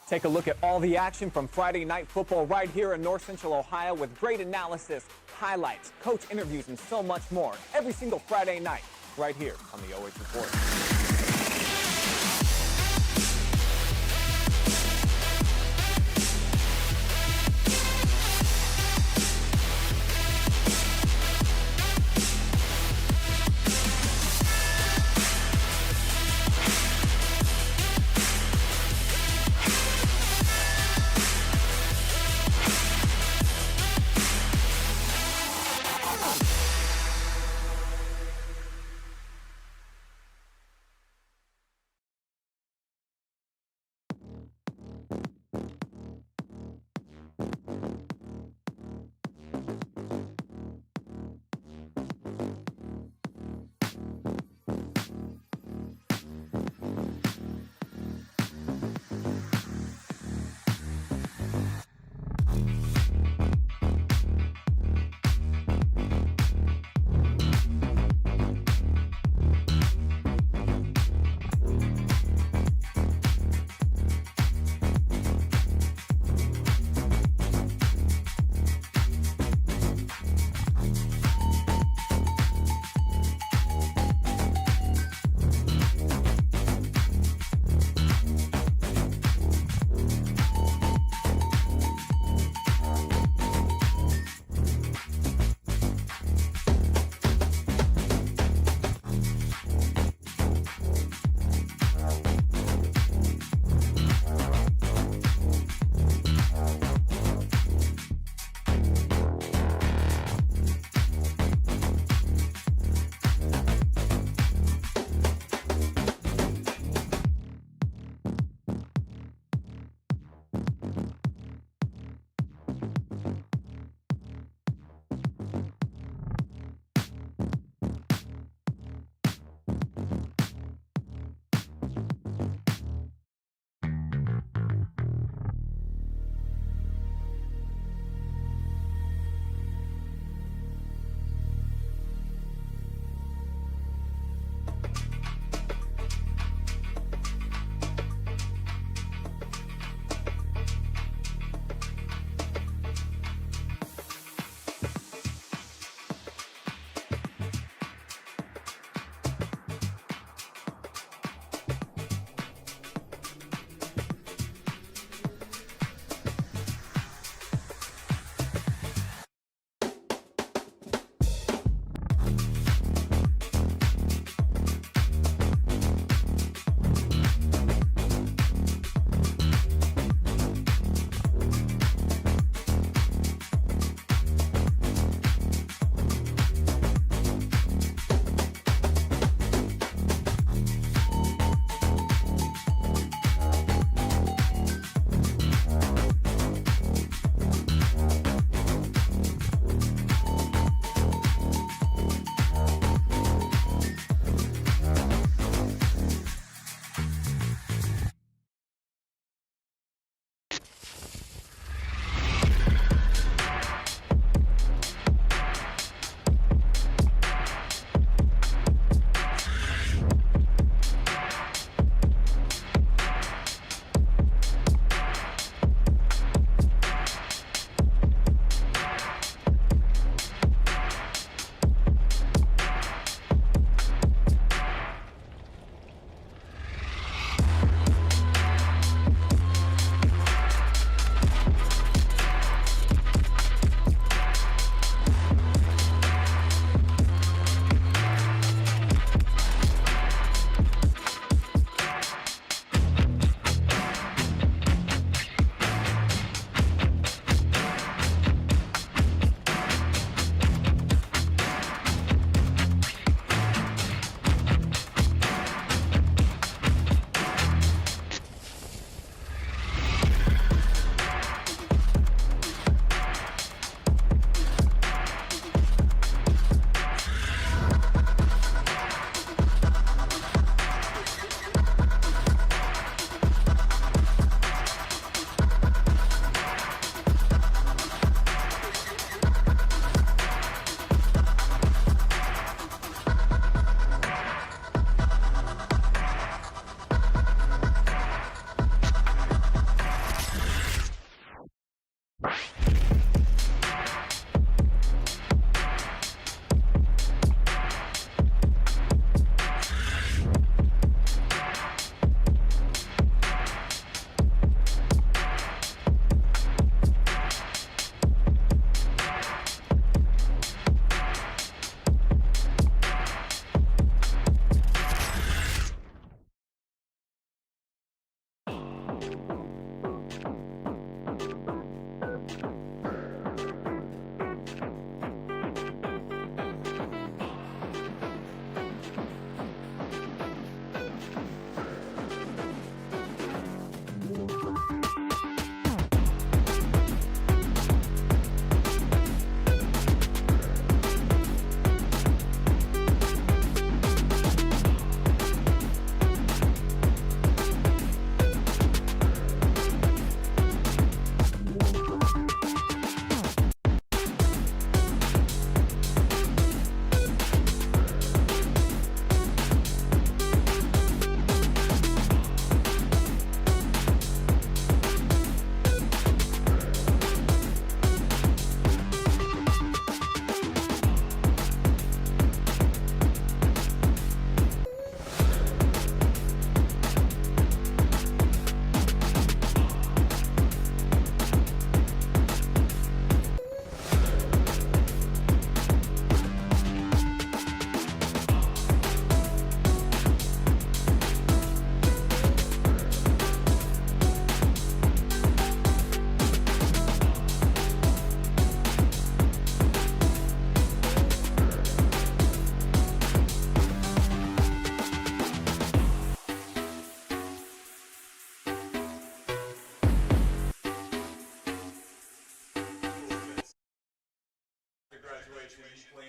Take a look at all the action from Friday Night Football right here in North Central Ohio with great analysis, highlights, coach interviews, and so much more every single Friday night right here on the OH Report.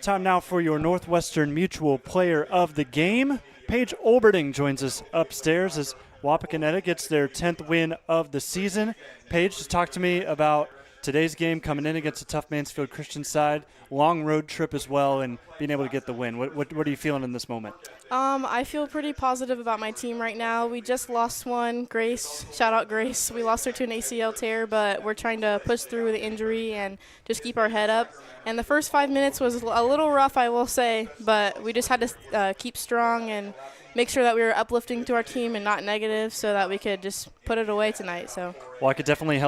Time now for your Northwestern Mutual Player of the Game. Paige Olberding joins us upstairs as Wapakoneta gets their 10th win of the season. Paige, just talk to me about today's game coming in against a tough Mansfield Christian side, long road trip as well, and being able to get the win. What are you feeling in this moment? I feel pretty positive about my team right now. We just lost one, Grace. Shout out Grace. We lost her to an ACL tear, but we're trying to push through the injury and just keep our head up. And the first 5 minutes was a little rough, I will say, but we just had to keep strong and make sure that we were uplifting to our team and not negative so that we could just put it away tonight. Well, I could definitely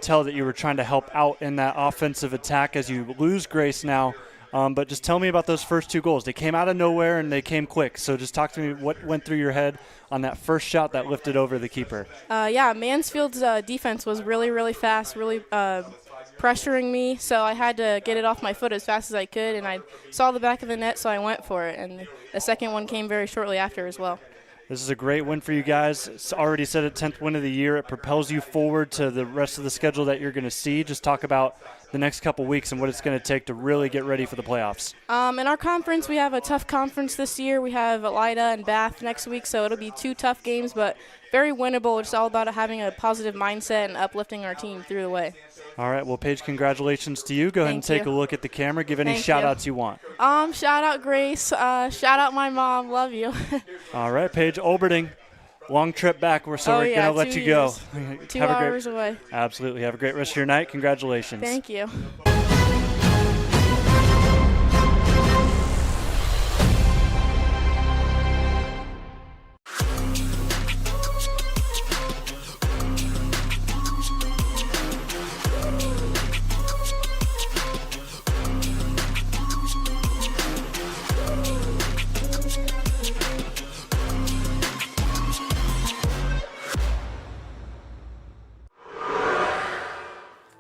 tell that you were trying to help out in that offensive attack as you lose Grace now. But just tell me about those first 2 goals. They came out of nowhere and they came quick. So just talk to me what went through your head on that first shot that lifted over the keeper. Mansfield's defense was really, really fast, really pressuring me. So I had to get it off my foot as fast as I could. And I saw the back of the net, so I went for it. And the second one came very shortly after as well. This is a great win for you guys. It's already set a 10th win of the year. It propels you forward to the rest of the schedule that you're going to see. Just talk about the next couple weeks and what it's going to take to really get ready for the playoffs. In our conference, we have a tough conference this year. We have Elida and Bath next week, so it'll be 2 tough games, but very winnable. It's all about having a positive mindset and uplifting our team through the way. All right, well, Paige, congratulations to you. Go ahead and take a look at the camera. Give any shout-outs you want. Shout out Grace. Shout out my mom. Love you. All right, Paige Olberding. Long trip back, so we're going to let you go. 2 hours away. Absolutely. Have a great rest of your night. Congratulations. Thank you.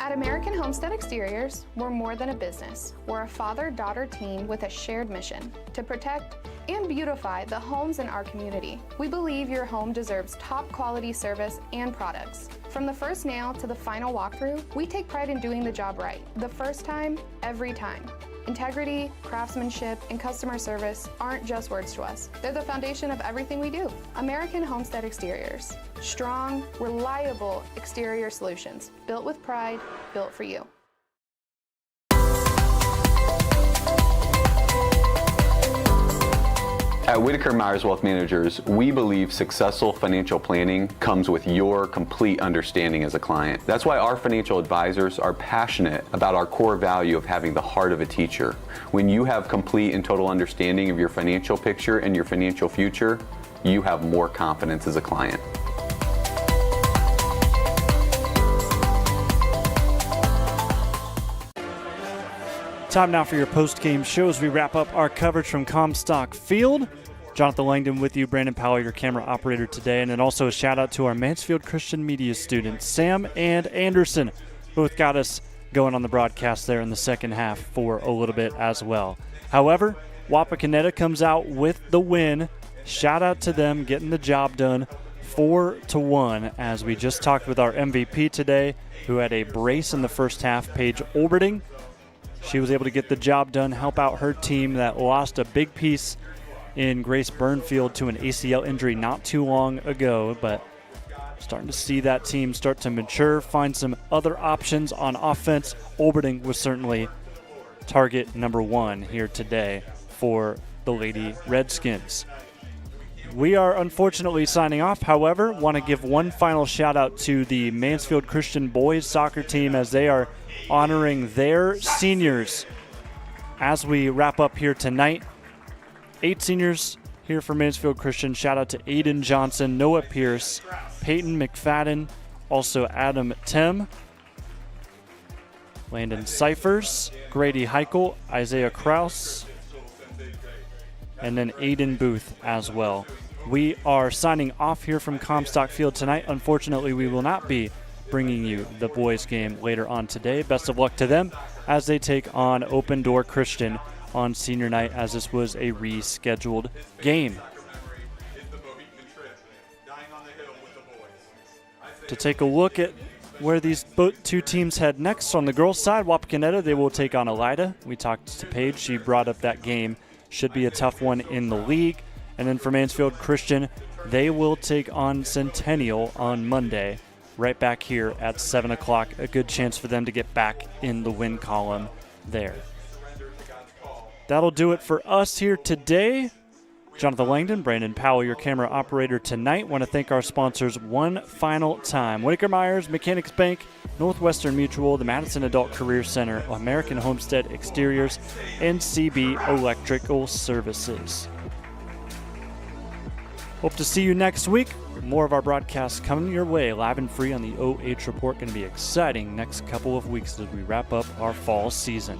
At American Homestead Exteriors, we're more than a business. We're a father-daughter team with a shared mission to protect and beautify the homes in our community. We believe your home deserves top quality service and products. From the first nail to the final walkthrough, we take pride in doing the job right. The first time, every time. Integrity, craftsmanship, and customer service aren't just words to us. They're the foundation of everything we do. American Homestead Exteriors. Strong, reliable exterior solutions. Built with pride, built for you. At Whitaker Myers Wealth Managers, we believe successful financial planning comes with your complete understanding as a client. That's why our financial advisors are passionate about our core value of having the heart of a teacher. When you have complete and total understanding of your financial picture and your financial future, you have more confidence as a client. Time now for your post-game show as we wrap up our coverage from Comstock Field. Jonathan Langdon with you, Brandon Powell, your camera operator today, and then also a shout-out to our Mansfield Christian media students, Sam and Anderson. Both got us going on the broadcast there in the second half for a little bit as well. However, Wapakoneta comes out with the win. Shout-out to them getting the job done 4-1 as we just talked with our MVP today who had a brace in the first half, Paige Olberding. She was able to get the job done, help out her team that lost a big piece in Grace Burnfield to an ACL injury not too long ago, but starting to see that team start to mature, find some other options on offense. Olberding was certainly target number 1 here today for the Lady Redskins. We are unfortunately signing off. However, want to give one final shout out to the Mansfield Christian boys soccer team as they are honoring their seniors as we wrap up here tonight. 8 seniors here for Mansfield Christian. Shout out to Aiden Johnson, Noah Pierce, Peyton McFadden, also Adam Tim, Landon Cyphers, Grady Heichel, Isaiah Kraus, and then Aiden Booth as well. We are signing off here from Comstock Field tonight. Unfortunately, we will not be bringing you the boys game later on today. Best of luck to them as they take on Open Door Christian on senior night, as this was a rescheduled game. To take a look at where these two teams head next. On the girls' side, Wapakoneta, they will take on Elida. We talked to Paige. She brought up that game. Should be a tough one in the league. And then for Mansfield Christian, they will take on Centennial on Monday, right back here at 7 o'clock. A good chance for them to get back in the win column there. That'll do it for us here today. Jonathan Langdon, Brandon Powell, your camera operator tonight. Want to thank our sponsors one final time. Whitaker Myers, Mechanics Bank, Northwestern Mutual, the Madison Adult Career Center, American Homestead Exteriors, and CB Electrical Services. Hope to see you next week. More of our broadcasts coming your way, live and free on the OH Report. Going to be exciting next couple of weeks as we wrap up our fall season.